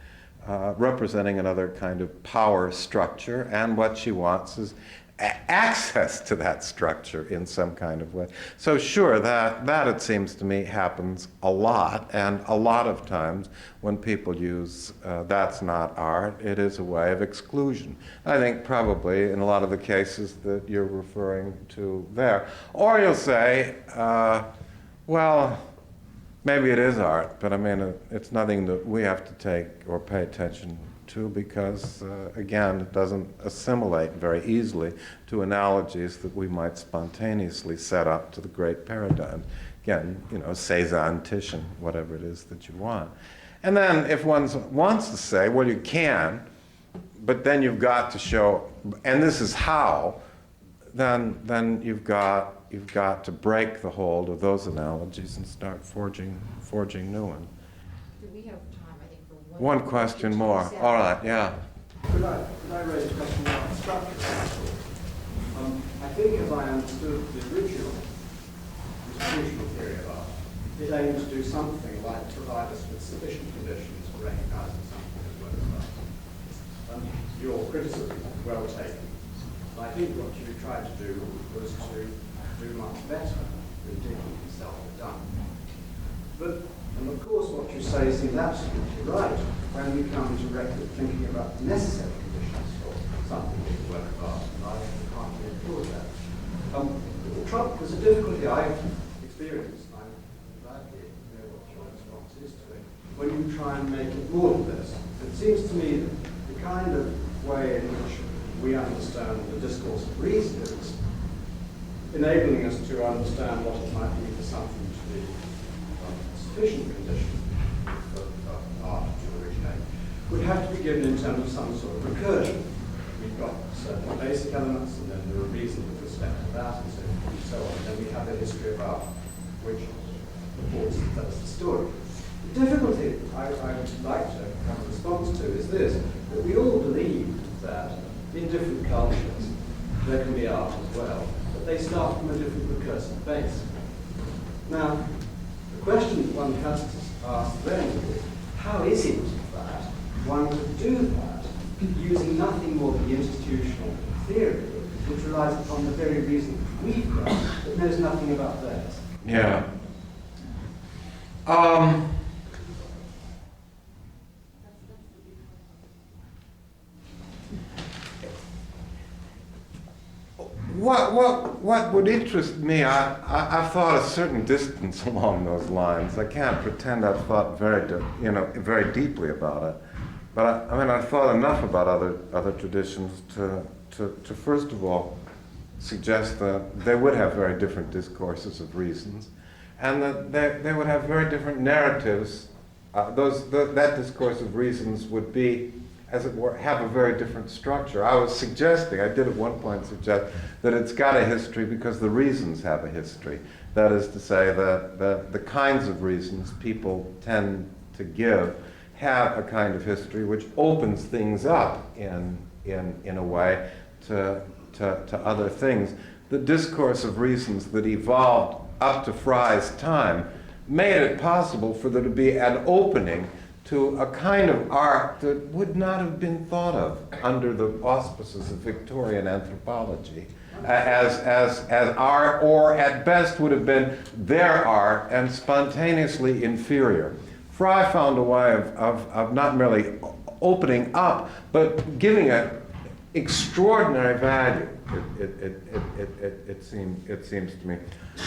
representing another kind of power structure, and what she wants is access to that structure in some kind of way. So sure, that it seems to me happens a lot, and a lot of times when people use that's not art, it is a way of exclusion. I think probably in a lot of the cases that you're referring to there. Or you'll say, well, maybe it is art, but I mean, it's nothing that we have to take or pay attention to, because again, it doesn't assimilate very easily to analogies that we might spontaneously set up to the great paradigm. Again, you know, Cézanne, Titian, whatever it is that you want. And then if one wants to say, well, you can, but then you've got to show, and this is how, then you've got to break the hold of those analogies and start forging new ones.
Do we have time, I think, for
One question more. All right, yeah.
Could I raise a question about structure? I think, as I understood the original institutional theory of art, it aimed to do something like provide us with sufficient conditions for recognizing something as well as art. Your criticism is well taken. I think what you tried to do was to do much better than Dickey himself had done. But, and of course, what you say seems absolutely right when we come to thinking about the necessary conditions for something like a work of art. And I can't really applaud that. There's a difficulty I've experienced, and I'm glad to hear what your response is to it, when you try and make it more than this. It seems to me that the kind of way in which we understand the discourse of reason is enabling us to understand what it might be for something to be sufficient condition for art to originate, would have to be given in terms of some sort of recursion. We've got certain basic elements, and then there are reasons with respect to that, and so on. And then we have a history of art which purports to tell us the story. The difficulty I would like to have a response to is this, that we all believe that in different cultures there can be art as well, but they start from a different recursive base. Now, the question that one has to ask then is, how is it that one could do that using nothing more than the institutional theory, which relies upon the very reason we've got, but knows nothing about theirs?
Yeah. What would interest me, I've thought a certain distance along those lines. I can't pretend I've thought very deeply about it. But I mean, I've thought enough about other traditions to first of all suggest that they would have very different discourses of reasons, and that they would have very different narratives. That discourse of reasons would be, as it were, have a very different structure. I was suggesting, I did at one point suggest, that it's got a history because the reasons have a history. That is to say that the kinds of reasons people tend to give have a kind of history which opens things up in a way to other things. The discourse of reasons that evolved up to Fry's time made it possible for there to be an opening to a kind of art that would not have been thought of under the auspices of Victorian anthropology. as art, or at best would have been their art, and spontaneously inferior. Fry found a way of not merely opening up, but giving it extraordinary value, it seems to me.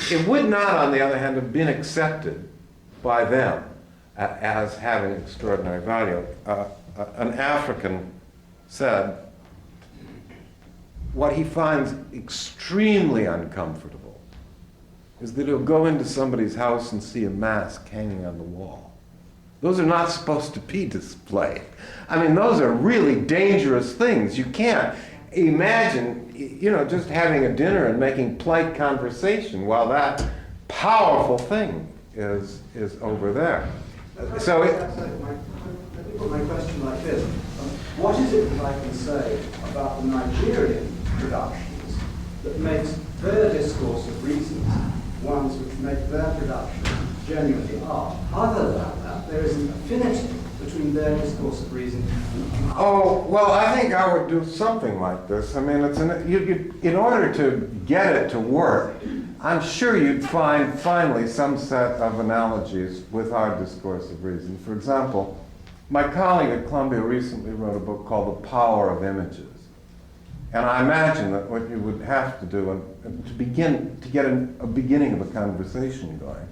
It would not, on the other hand, have been accepted by them as having extraordinary value. An African said, what he finds extremely uncomfortable is that he'll go into somebody's house and see a mask hanging on the wall. Those are not supposed to be displayed. I mean, those are really dangerous things. You can't imagine, just having a dinner and making polite conversation while that powerful thing is over there. So
let me put my question like this. What is it that I can say about the Nigerian productions that makes their discourse of reasons ones which make their productions genuinely art? Other than that, there is an affinity between their discourse of reason and art.
Oh, well, I think I would do something like this. I mean, in order to get it to work, I'm sure you'd find finally some set of analogies with our discourse of reason. For example, my colleague at Columbia recently wrote a book called The Power of Images. And I imagine that what you would have to do to get a beginning of a conversation going,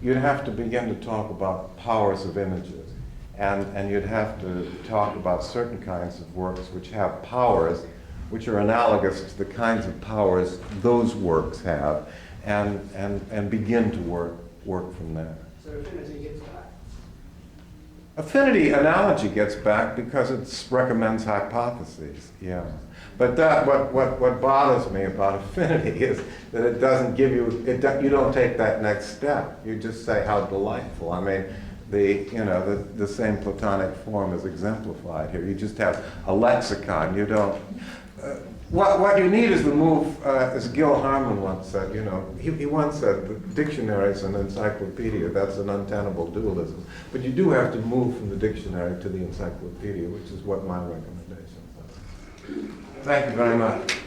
you'd have to begin to talk about powers of images. And you'd have to talk about certain kinds of works which have powers which are analogous to the kinds of powers those works have, and begin to work from there.
So affinity gets back.
Affinity analogy gets back because it recommends hypotheses, yeah. But what bothers me about affinity is that it doesn't give you, you don't take that next step. You just say how delightful. I mean, the same Platonic form is exemplified here. You just have a lexicon. You don't. What you need is the move, as Gil Harman once said. He once said that dictionaries and encyclopedia, that's an untenable dualism. But you do have to move from the dictionary to the encyclopedia, which is what my recommendation is. Thank you very much.